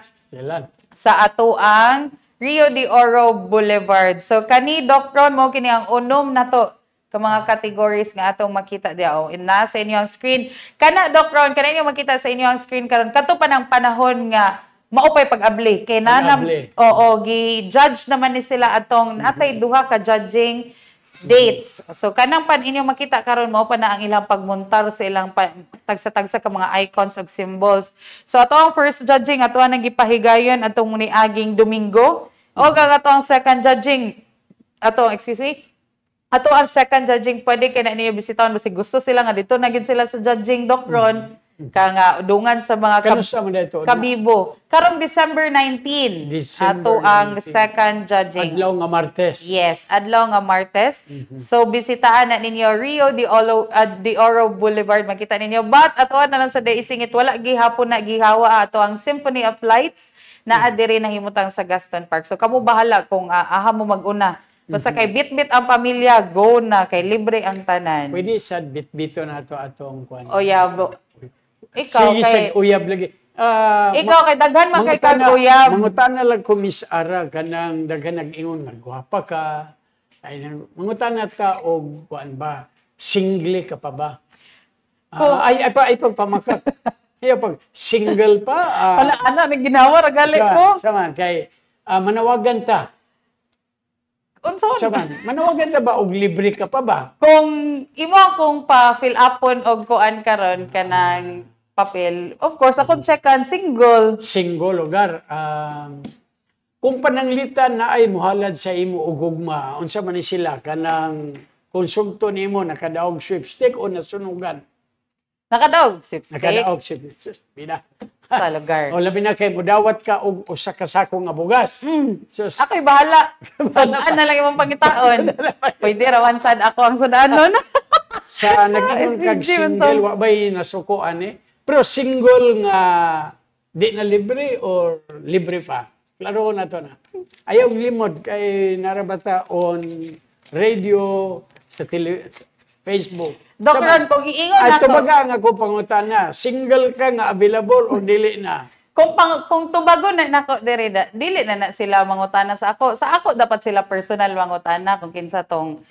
sa ato ang Rio de Oro Boulevard. So kani Doc Ron mo kini ang unom na to ka mga categories nga atong makita diha na sa inyo ang screen. Kana Doc Ron, kana inyo makita sa inyo ang screen karon kadto pa ng panahon nga maupay pag-abli kay nanam gi-judge naman ni sila atong natay duha ka judging dates. So kanang pan inyo makita karon mao pa na ang ilang pagmontar sa ilang tagsa-tagsa ka mga icons ug symbols. So ato ang first judging ato ang gipahigayon atong niaging Domingo o ato ang second judging ato ato ang second judging pwede kay na niyo bisitahon basi gusto sila nga dito na gid sila sa judging Doc Ron. Nga dungan sa mga kabibo. Karong December 19, ato ang second judging. Adlaw nga Martes. Yes, adlaw nga Martes. So, bisitaan na ninyo Rio de Oro Boulevard. Makita ninyo. But, ato na lang sa isingit, wala gihapon na gihawa ato ang Symphony of Lights na adiri na himutang sa Gaston Park. So, kamo bahala kung aha mo mag-una. Basta kay bit-bit ang pamilya, go na. Kay libre ang tanan. Pwede sa bit-bito na ito atong kwan. O, yabo. Ikaw sige, kay uyab lagi. ikaw kay daghan man kay kag uyab. Mangutan na lang ko Miss Ara kanang daghan nag-ingon nga gwapa ka. Ay mangutan na ta og kuan ba? Single ka pa ba? Ay pagpamakat. Ay pag single pa. Ana ni ginawa ra gali ko. Saman kay manawagan ta. Unsa Saman, manawagan ta ba og libre ka pa ba? Kung imo akong pa-fill upon og kuan karon kanang papel, of course ako checkan single. Single lugar. Kung pananglitan na ay muhalad sa imo og gugma, unsa man ni sila kanang konsulto nimo nakadaog sweepstake o nasunugan? Nakadaog sweepstake. Nakadaog sweepstake. Bina. Sa lugar. O labi na kay mudawat ka og usa ka sako nga bugas. Sus. Ako'y bahala. Sudaan na lang imong pangitaon. Pwede rawan sad ako ang sudanon. Sa nag-ingon kag single wa bay nasukoan eh. Pero single nga di na libre or libre pa. Klaro na to na. Ayaw limod kay narabata on radio, sa Facebook. Doc Ron, kung iingon na to. At tubaga nga kung pangutan na, single ka nga available o dili na? Kung tubago na nako dili na sila mangutana sa ako. Sa ako dapat sila personal mangutana kung kinsa tong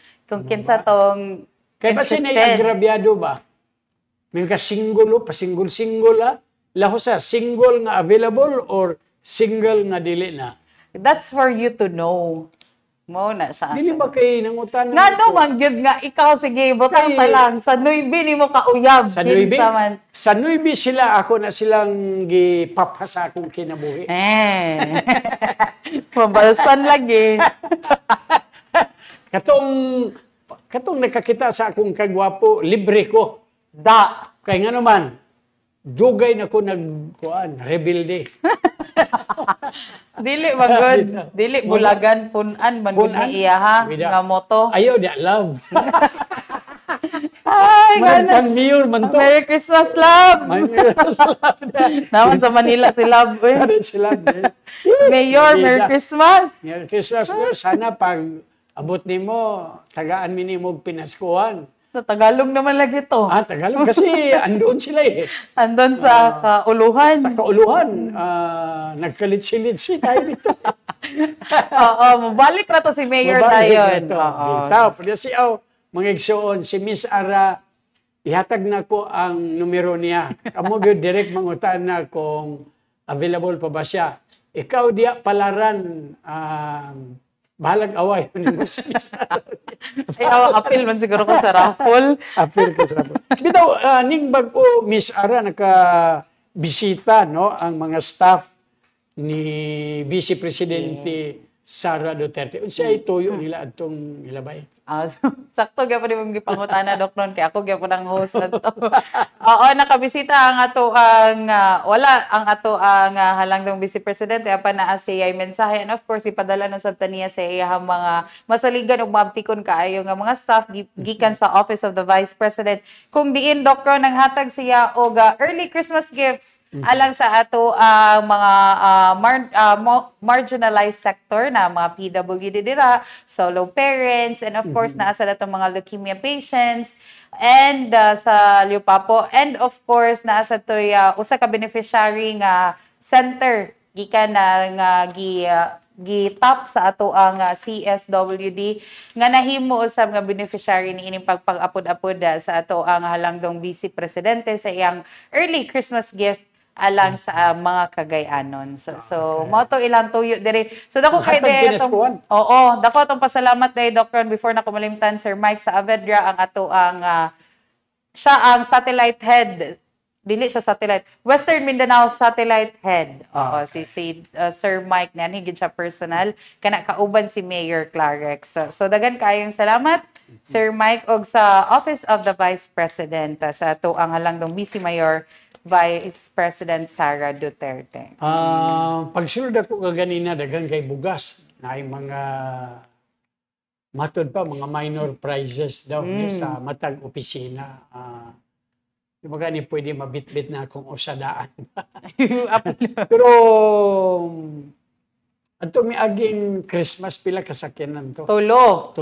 kay ba sinagrabyado ba? May ka single pasingle laho sa single nga available or single nga dili na? That's for you to know. Mo na sa dili ba kay nangutan na no man gyud nga ikaw sige butang ta lang sa Nuibi nimo kauyab sa Nuibi sila ako na silang gipapasa akong kinabuhi mabalsan lagi katong nakakita sa akong kagwapo libre ko kay nga naman dugay na ko rebelde. Dili magod, dili bulagan punan man gud iya ha nga moto. Ayaw dia love. Ay, man mayor man to. Merry Christmas love. Naman sa Manila si love Mayor, Merry Christmas. Merry Christmas. Sana pag abot nimo tagaan mi nimo pinaskuhan. Sa Tagalog naman lagi to. Tagalog kasi andoon sila eh. Andon sa kauluhan. Sa kauluhan. Nagkalit-silit tayo dito. Oo, mabalik na to si Mayor dayon. Oo. Pwede siya, mga igsoon, si Miss Ara, ihatag na ko ang numero niya. Kamo yun, direct mangutan na kung available pa ba siya. Ikaw diya palaran, Bahalag away. Ay, apil man siguro ko sa raffle. Apil ko sa raffle. Bitaw, ning bago, Miss Ara, bisita, no, ang mga staff ni Vice Presidente Sara Duterte. Unsa ay tuyo nila atong ilabay? Sakto gyapon imong gipangutana Dok Ron kay ako gyapon ang host adto. Oo, nakabisita ang ato ang halangdong Vice Presidente apan naa siya mensahe, and of course ipadala no sabta niya sa iyang mga masaligan ug maabtikon kaayo nga mga staff gikan sa Office of the Vice President. Kung diin Dok Ron nanghatag siya og early Christmas gifts alang sa ato ang mga marginalized sector na mga PWD dira, solo parents, and of course naa sa datong mga leukemia patients, and sa Liupapo, and of course naa sa toy usa ka beneficiary nga center gikan nga gi-top sa ato ang CSWD nga nahimo usab nga beneficiary ni ining pagpag-apod-apod sa ato ang halangdong Vice Presidente sa iyang early Christmas gift alang sa mga Cagayanon. So mo to ilang tuyo diri. So dako kay dako atong pasalamat day Dr. before na kumalimtan Sir Mike sa Avedra ang ato ang siya ang satellite head. Dili siya satellite. Western Mindanao satellite head. Si Sir Mike na higit siya personal kana kauban si Mayor Clarex. So dagan kayong salamat Sir Mike og sa Office of the Vice President sa ato ang halangdong Vice Mayor Vice President Sara Duterte. Pagsulod ako kaganina, dagang kay bugas na ay mga matod pa, mga minor prizes daw sa matag opisina. Yung mga ni pwede mabitbit na akong usadaan. Pero ato may aging Christmas pila kasakyanan to. Tulo.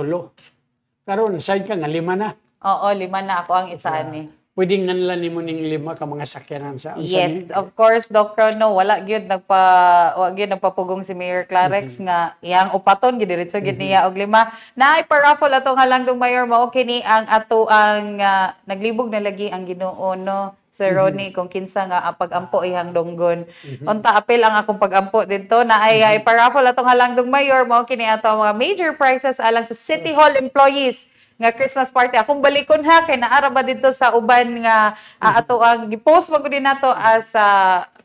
Karon side ka nga 5 na. Oo, 5 na ako ang isa ni. Pwede nga nila ni mo ning 5 ka mga sakyanan sa yes, of course, Dr. No, wala gyud nagpapugong si Mayor Clarex nga iyang upaton gid diretso gid niya og 5. Naay pa-raffle atong halangdong mayor mao kini ang ato ang naglibog na lagi ang Ginoo no. Sir Ronnie, kung kinsa nga pag-ampo ihang donggon. Unta apel ang akong pag-ampo dito na ay pa-raffle atong halangdong mayor mao kini ato mga major prizes alang sa City Hall employees nga Christmas party. Akong balikon ha kay naara ba dito sa uban nga ato ang gi-post magud nato as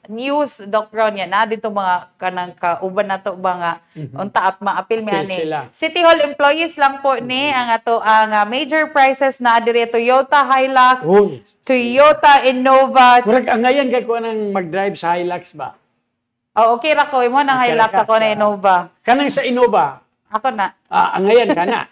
news Doc Ron yan na dito mga kanang kauban nato mga unta maapil mi ani. City Hall employees lang po ni ang ato ang major prizes na diri Toyota Hilux, Toyota Innova. Murag ang ngayon kay ko nang mag-drive sa Hilux ba? Okay ra ko imo nang Hilux ako na Innova. Kanang sa Innova. Ako na. Ngayon ka na.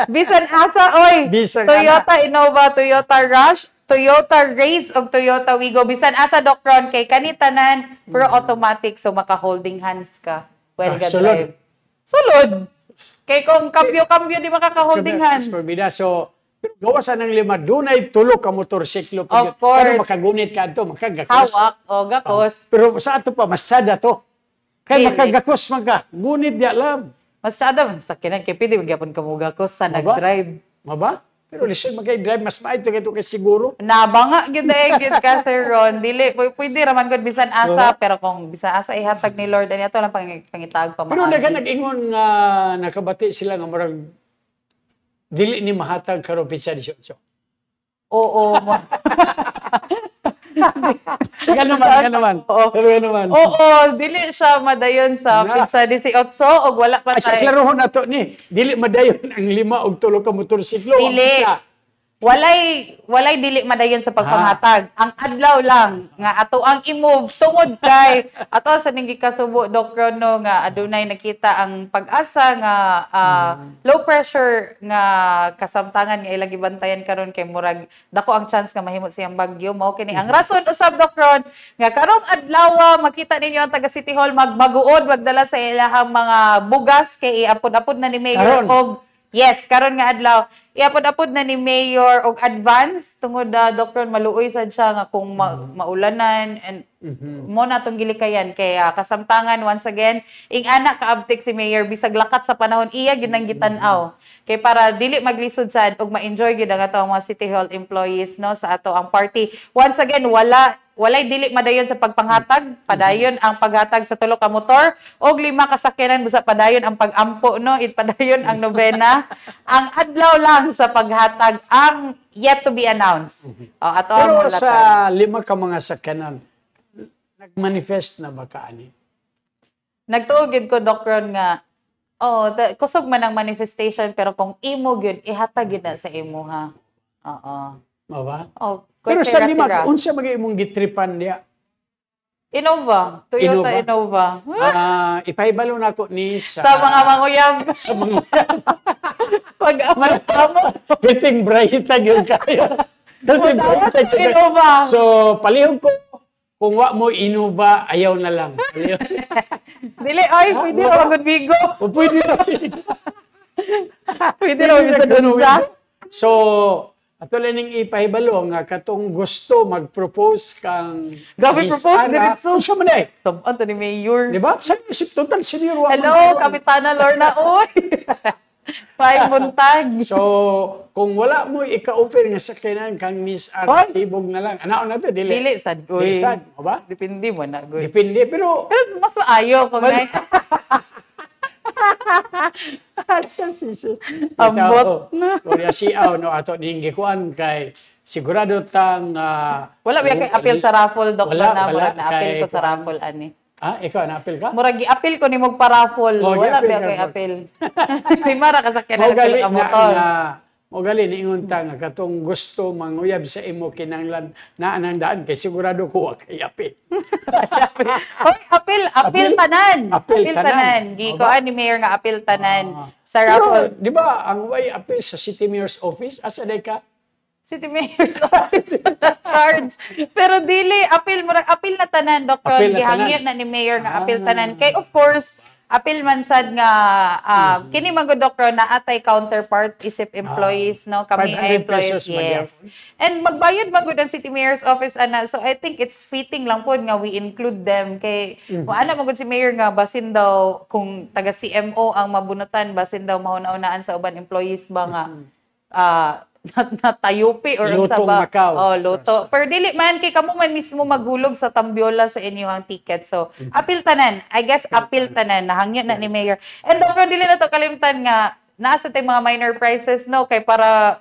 Bisan asa, oy. Toyota Innova, Toyota Rush, Toyota Race, o Toyota Wigo. Bisan asa, Doc Ron, kay kanitanan, pero automatic, so maka-holding hands ka. Well, drive. Sulod. Kay kung kambyo-kambyo, di makaka-holding hands. So, gawasan ng 5, doon ay tulog ka motorsiklo. Of course. Pero makagunit ka ito, makagakos. Hawak, o gakos. Pero sa ato pa, masada to. Kaya makagakos man ka, gunit di alam. Masada man sa kinan kay pwede magyapon ka mo gakos sa nag-drive. Maba? Pero listen, magay-drive mas maayto kay siguro. Nabanga gyud gid ka Sir Ron. Dili pwede ra man gud bisan asa, pero kung bisan asa ihatag ni Lord ani ato lang pangitag pa. Pero nag-ingon nga nakabati sila nga murag dili ni mahatag karon pizza 18. Oo. Ganaman. Oo, dili siya madayon sa pizza 18 og wala pa tayo. Ay, klarohon nato ni, dili madayon ang 5 og 3 ka motorsiklo. Dili. Walay dili madayon sa pagpanghatag. Ang adlaw lang nga ato ang i-move tungod kay ato sa ning gikasubo Doc Rono nga adunay nakita ang pag-asa nga low pressure nga kasamtangan nga ilang gibantayan karon kay murag dako ang chance nga mahimo siyang bagyo mao kini ang rason usab Doc Ron nga karong adlaw makita ninyo ang taga City Hall magbaguod magdala sa ilahang mga bugas kay iapod-apod na ni Mayor og yes karon nga adlaw iapod-apod na ni Mayor og advance tungod Dr. maluoy sad siya nga kung maulanan and mo na tong gilikayan kay kasamtangan once again ing anak kaabtik si Mayor bisag lakat sa panahon iya ginang gitan-aw kay para dili maglisod sad og ma-enjoy gyud ang atong mga City Hall employees no sa ato ang party. Once again walay dili madayon sa pagpanghatag, padayon ang paghatag sa tulo ka motor og 5 ka sakyanan busa padayon ang pag-ampo no, padayon ang nobena. Ang adlaw lang sa paghatag ang yet to be announced. Ato Pero ang sa 5 ka mga sakyanan, nag-manifest na ba kaani? Nagtuog ko Dr. nga kusog man ang manifestation pero kung imo gyud ihatag gyud na sa imo ha. Oo. Maba? Pero sa 5, unsa magay imong gitripan diya? Innova, Toyota Innova. Ipahibalo na ko ni Sa mga manguyam. Sa manguyam. Pag-amal mo. Piting brahitag yun kayo. Innova. So, palihog ko, kung wa mo Innova, ayaw na lang. Dili, ay, pwede na magod bigo. Pwede na. Pwede na magod sa dunsa. So, ato lang ning ipahibalo nga katong gusto mag-propose kang grabe propose diretso. Unsa man ay? Sabon to ni Mayor. Di ba? Sa isip total senior wa. Hello, Kapitana Lorna oy. Pay buntag. So, kung wala mo ika-offer nga sakyanan kang Miss Art, ibog na lang. Anaon na to, dili. Dili sad. Uy. Dili sad, o ba? Depende mo na, good. Depende, pero mas maayo kung ngay. Ambot na. Gloria siaw no ato ning gikuan kay sigurado tang wala ba kay appeal sa raffle Dr. na murag na appeal ko sa raffle ani. Ikaw na appeal ka? Murag gi-appeal ko nimo pa-raffle. Wala ba kay appeal. Di mara ka sakyan na motor. O gali niingon ta nga katong gusto manguyab sa imo kinahanglan naa nang daan kay sigurado ko kay appeal. Hoy, appeal tanan. Appeal tanan. Gikuan ni Mayor nga appeal tanan sa raffle. Di ba ang way appeal sa City Mayor's Office asa day ka? City Mayor's Office na charge. Pero dili appeal mo appeal na tanan Dr. Gihangit na ni Mayor nga appeal tanan. Kay of course appeal man sad nga kini man gud Dr. na atay counterpart isip employees no kami ay employees yes. And magbayad man gud ang City Mayor's Office ana so I think it's fitting lang pod nga we include them kay kung ana man gud si Mayor nga basin daw kung taga CMO ang mabunutan basin daw mahuna-unaan sa uban employees ba nga natayupi or Lutong ba? Macau. Luto. Pero dili man kay kamo man mismo maghulog sa tambiola sa inyong ticket. So, appeal tanan. I guess appeal tanan nahangyo na ni Mayor. And doktor dili na to kalimtan nga nasa tay mga minor prices no kay para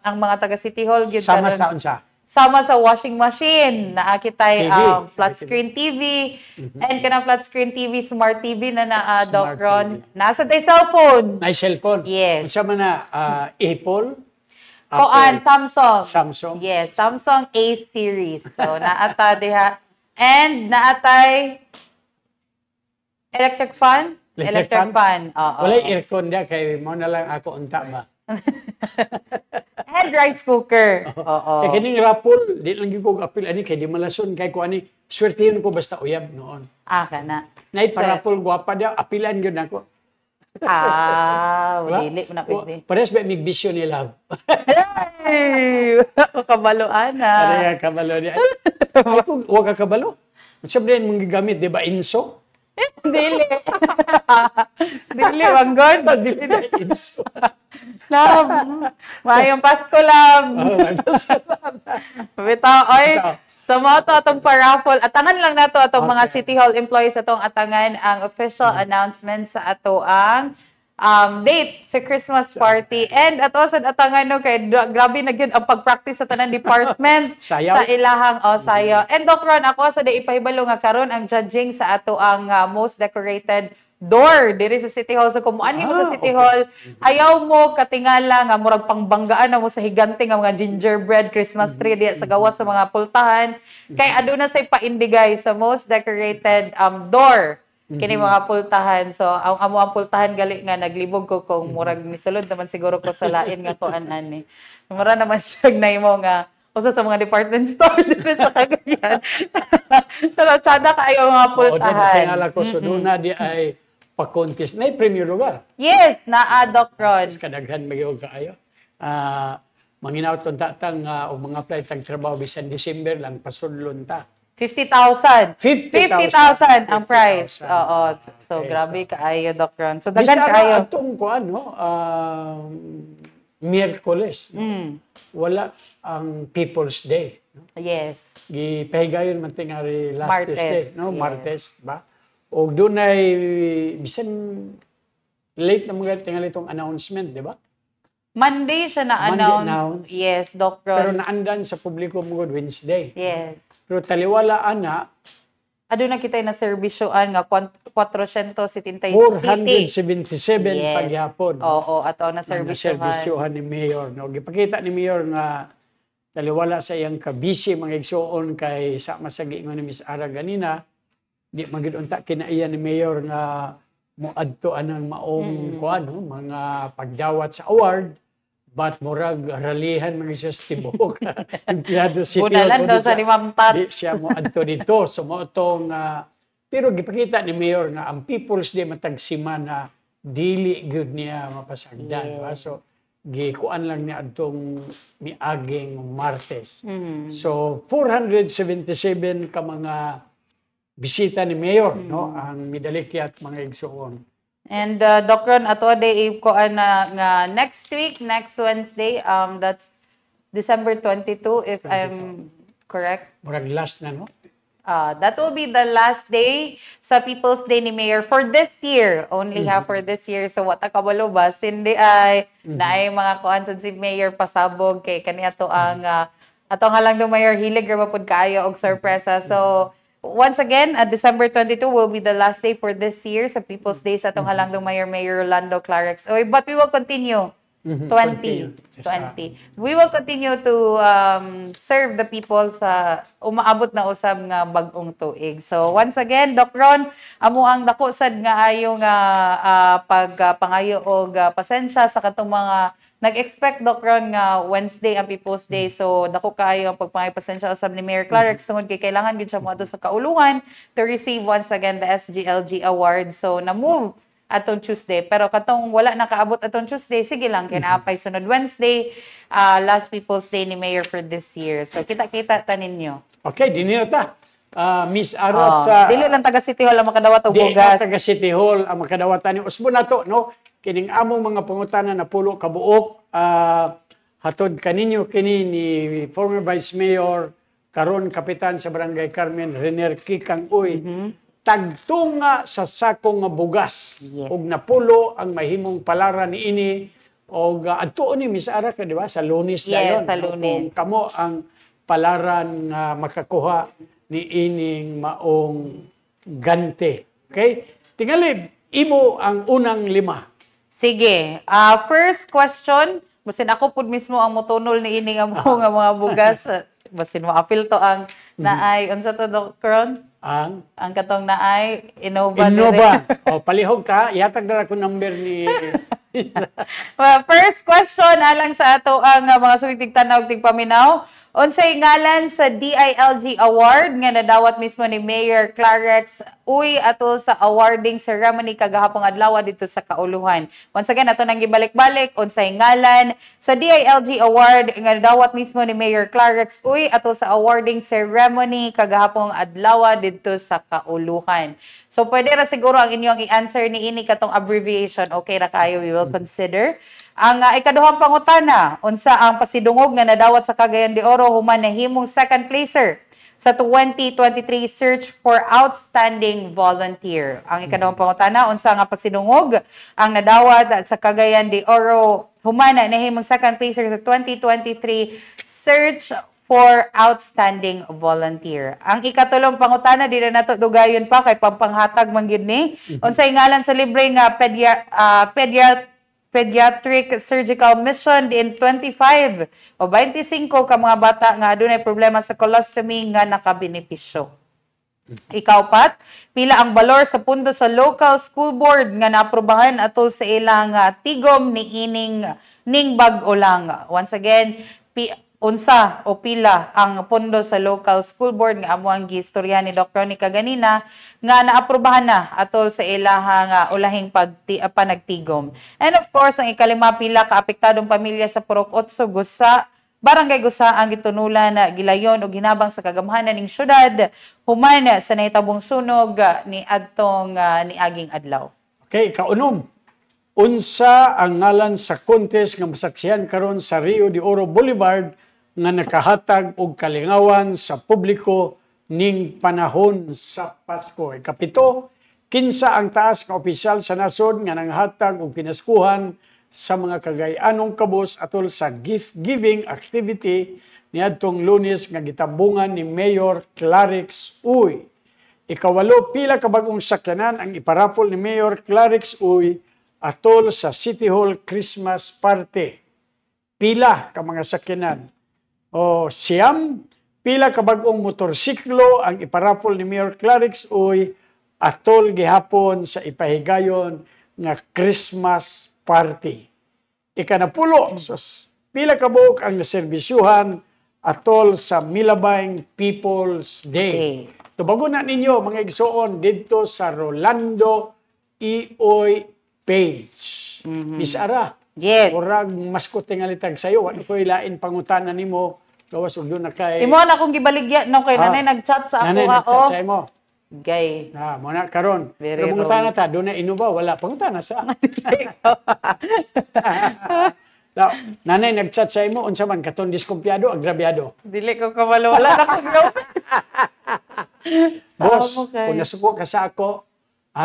ang mga taga City Hall gyud sama sa unsa. Sama sa washing machine na kitay flat screen TV and kanang flat screen TV smart TV na doktor nasa tay cellphone. Na cellphone. Yes. Unsa man na Apple Samsung. Yes, Samsung A series. So, naata diha. And naatay electric fan? Electric fan. Wala aircon dia kay mo na lang ako unta ba. And rice cooker. Kay kining raffle, di lang gyud ko apil ani kay di malason kay ko ani swertihin ko basta uyab noon. Kana. Night para raffle gwapa dia apilan gyud nako. Dili mo na pwede. Pares ba mig bisyo ni love. Hey! Kabalo ana. Ano kabalo niya? Huwag ka kabalo. Sabihin mong gigamit, di ba, inso? Dili. Dili, wanggod. Dili na inso. Love. Mayong Pasko, love. Bitaw, oy. So, mo to atong pa-raffle. Atangan lang na to atong mga City Hall employees atong atangan ang official announcement sa ato ang date sa Christmas party. And ato sad atangan no kay grabe na gyud ang pag-practice sa tanan department sa ilahang sayo. And Doc Ron, ako sa ipahibalo nga karon ang judging sa ato ang most decorated door diri sa City Hall. So kung muani mo sa City Hall, ayaw mo katingala nga murag pangbanggaan na mo sa higante nga mga gingerbread Christmas tree diya sa gawas sa mga pultahan. Kay aduna say paindigay sa most decorated door kini mga pultahan. So ang amo ang pultahan gali nga naglibog ko kung murag nisulod naman siguro ko sa lain nga kuan ani. Mura naman siya nahimo nga usa sa mga department store dito sa Cagayan. Pero tsada kaayo mga pultahan. Tingala ko so duna di ay pa-contest na premier lugar. Yes, naa Doc Ron. Kadaghan magyog kaayo. manginaw tong tatang og mga apply tag trabaho bisan December lang pasudlon ta. 50,000. 50,000 ang price. 50,000. Oo. So, Okay, grabe kaayo, Doc Ron. So, Bisan dagan kaayo. atong kuan no, Miyerkules. No? Wala ang People's Day. No? Yes. Gipahigayon man tingari last Martes. Tuesday, no? Yes. Martes ba? O dunay bisan late na mga tingali itong announcement, di ba? Monday siya Monday na-announce. announced. Yes, Doc Pero Ron. naandan sa publiko mo Wednesday. Yes. Pero taliwala ana, Ado na kita na serbisyoan nga 477 477 Yes. paghapon. Oo, ato na Serbisyohan serbisyohan. ni Mayor. No? Gipakita ni Mayor nga taliwala sa iyang kabisi mga igsuon kay sa masagiingon ni Miss Ara ganina, di magidunta kinaiya ni Mayor nga moadto anang maong kuan no? Mga pagdawat sa award but murag ralihan mga siya sa tibok. Empleyado City Hall. Bunalan daw sa limang Di tats. siya moadto dito. So mo itong pero gipakita ni Mayor nga ang People's Day matagsima na dili good niya mapasagdan. Yes. Ba? So gikuan lang niya adtong miaging Martes. So 477 ka mga bisita ni Mayor no ang midalikyat mga igsuon. And Doc Ron, ato day ko na nga next week, next Wednesday, that's December 22 if I'm correct. Murag last na no. That will be the last day sa People's Day ni Mayor for this year. Only for this year. So, wata kabalo ba? Hindi ay, na ay mga kuansan si Mayor pasabog kay kaniya to ang, ato nga lang do Mayor, hilig rapapod kaayo og sorpresa. So, once again, December 22 will be the last day for this year sa People's Day sa atong halang do Mayor Rolando Clarex. Oy, but we will continue. 20. We will continue to serve the people sa umaabot na usab nga bag-ong tuig. So once again, Doc Ron, amo ang dako sad nga ayo nga pagpangayo og pasensya sa katong mga nag-expect, Doc Ron, nga Wednesday ang People's Day. So dako kaayo ang pagpangayo pasensya usab ni Mayor Clarex tungod kay kailangan gid siya moadto sa kauluhan to receive once again the SGLG award. So na-move atong Tuesday. Pero katong wala nakaabot atong Tuesday, sige lang, kinaapay sunod Wednesday, last People's Day ni Mayor for this year. So kita-kita ta ninyo. Okay, dinira ta. Miss Aros, dili lang taga City Hall ang makadawat og di bugas. taga City Hall ang makadawatan ni Usbo nato, no? Kining among mga pangutana na pulo ka buok, hatod kaninyo kini ni former Vice Mayor, karon kapitan sa Barangay Carmen, Rener Kikang Uy. Tagtunga sa sakong nga bugas. Yes. Og napulo ang mahimong palara ni ini og adto ni Miss Ara ka di ba sa Lunes dayon. sa Lunes. Kung kamo ang palaran nga makakuha ni ining maong gante. Okay? Tingali imo ang unang lima. Sige. First question, basin ako pud mismo ang motunol ni ini nga nga mga bugas. Basin mo apil to ang naay unsa to, Doc Ron? Ang katong naay Innova. O palihog ta, yatag na ko number ni Well, first question alang sa ato ang mga sulitig tanaw tigpaminaw. Unsay ngalan sa DILG Award nga nadawat mismo ni Mayor Clarex Uy ato sa awarding ceremony kagahapong adlaw dito sa Kauluhan. Once again, ato nang gibalik-balik unsay ngalan sa DILG Award nga nadawat mismo ni Mayor Clarex Uy ato sa awarding ceremony kagahapong adlaw dito sa Kauluhan. So pwede ra siguro ang inyong i-answer ni ini katong abbreviation. Okay ra kayo, we will consider. Ang ikaduhang pangutana, unsa ang pasidungog nga nadawat sa Cagayan de Oro human nahimong second placer sa 2023 Search for Outstanding Volunteer. Ang ikaduhang pangutana, unsa nga pasidungog ang nadawat sa Cagayan de Oro human nahimong second placer sa 2023 Search for Outstanding Volunteer. Ang ikatulong pangutana, di na nato dugayon pa kay pampanghatag man gyud ni. Unsay ngalan sa libre nga Pediatric Surgical Mission in 25 o 25 ka mga bata nga adunay problema sa colostomy nga nakabenepisyo. Ikaupat, pila ang balor sa pundo sa local school board nga naaprubahan atol sa ilang tigom ni ning bag-o lang. Once again, unsa o pila ang pondo sa local school board nga amo ang giistorya ni Doc Ronica ganina nga naaprubahan na atol sa ilahang ulahing panagtigom. And of course, ang ikalima pila ka apektadong pamilya sa Purok 8 Gusa, Barangay Gusa ang gitunulan na gilayon o ginabang sa kagamhanan ning syudad human sa nahitabong sunog ni adtong niaging adlaw. Okay, kaunom. Unsa ang ngalan sa contest nga masaksihan karon sa Rio de Oro Boulevard nga nakahatag og kalingawan sa publiko ning panahon sa Pasko. Ikapito, kinsa ang taas nga opisyal sa nasod nga nanghatag og pinaskuhan sa mga kagayanong kabus atol sa gift-giving activity niadtong Lunes nga gitambungan ni Mayor Clarix Uy. Ikawalo, pila ka bagong sakyanan ang iparapol ni Mayor Clarix Uy atol sa City Hall Christmas Party. Pila ka mga sakyanan. O siyam, pila ka bagong motorsiklo ang iparapol ni Mayor Clarix Uy atol gihapon sa ipahigayon nga Christmas Party. Ikanapulo, pila ka buok ang naserbisyuhan atol sa Milabang People's Day. Tubagon na ninyo mga igsoon dito sa Rolando Ioy page. Miss Ara, yes. Murag maskot tingalitag sayo. Ano ko ilain pangutanan nimo? Gawas ug na kay. Imo na akong gibaligya no kay nanay nag-chat sa ako nanay nag-chat sa imo. Gay. Mo na karon. Very pangutana ta, do na inuba wala pangutana sa. Nanay nag-chat sa imo unsa man katon diskumpiyado, agrabyado. Dili ko kabalo wala na ko gaw. Boss, kung nasuko ka sa ako,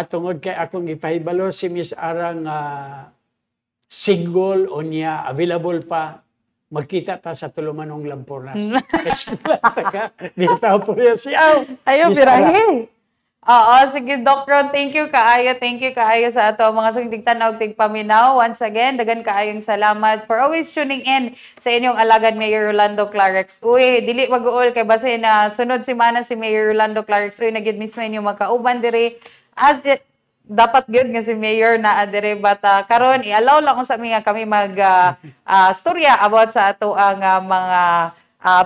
tungod kay akong ipahibalo si Miss Arang single o niya available pa, magkita ta sa Tulumanong Lampornas. Dito po rin siya. Ayaw, birahe. Oo, sige, Doc Ron, thank you kaayo sa ato mga suging tigtanaw tigpaminaw. Once again, dagan kaayong salamat for always tuning in sa inyong alagad Mayor Rolando Clarix. Uy, dili mag-uol kay base na sunod semana si Mayor Rolando Clarix. Uy, nagid mismo inyong magkauban diri as it dapat gyud nga si Mayor na adire bata karon i-allow lang sa mga kami mag storya about sa ato ang mga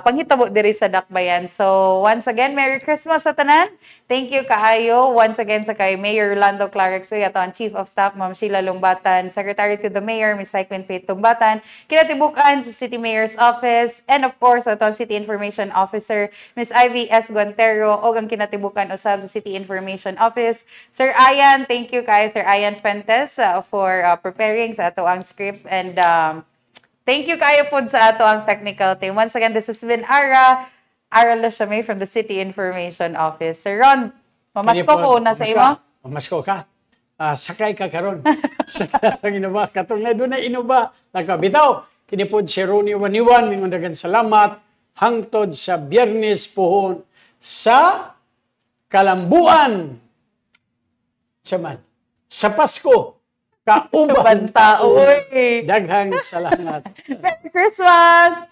panghitabo diri sa Dakbayan. So once again, Merry Christmas sa tanan. Thank you kaayo once again sa kay Mayor Rolando Clarix, ato ang Chief of Staff Ma'am Sheila Lumbatan, Secretary to the Mayor Ms. Cyclin Faith Tumbatan, kinatibukan sa City Mayor's Office, and of course ato ang City Information Officer Ms. Ivy S. Guantero o ang kinatibukan usab sa City Information Office Sir Ayan. Thank you kay Sir Ayan Fuentes for preparing sa ato ang script, and thank you kayo po sa ato ang technical team. Once again, this has been Ara Lashamay from the City Information Office. Sir Ron, mamasko ko na sa imo? Mamasko ka. Sakay ka karon. Sakay ka inuba. Katong na doon na inuba. Bitaw, kinipod si Ronnie Waniwan. Mingundagan salamat. Hangtod sa Biyernes pohon sa Kalambuan. Saman. Sa Pasko. Kauban Banta, uy. Daghang salamat. Merry Christmas!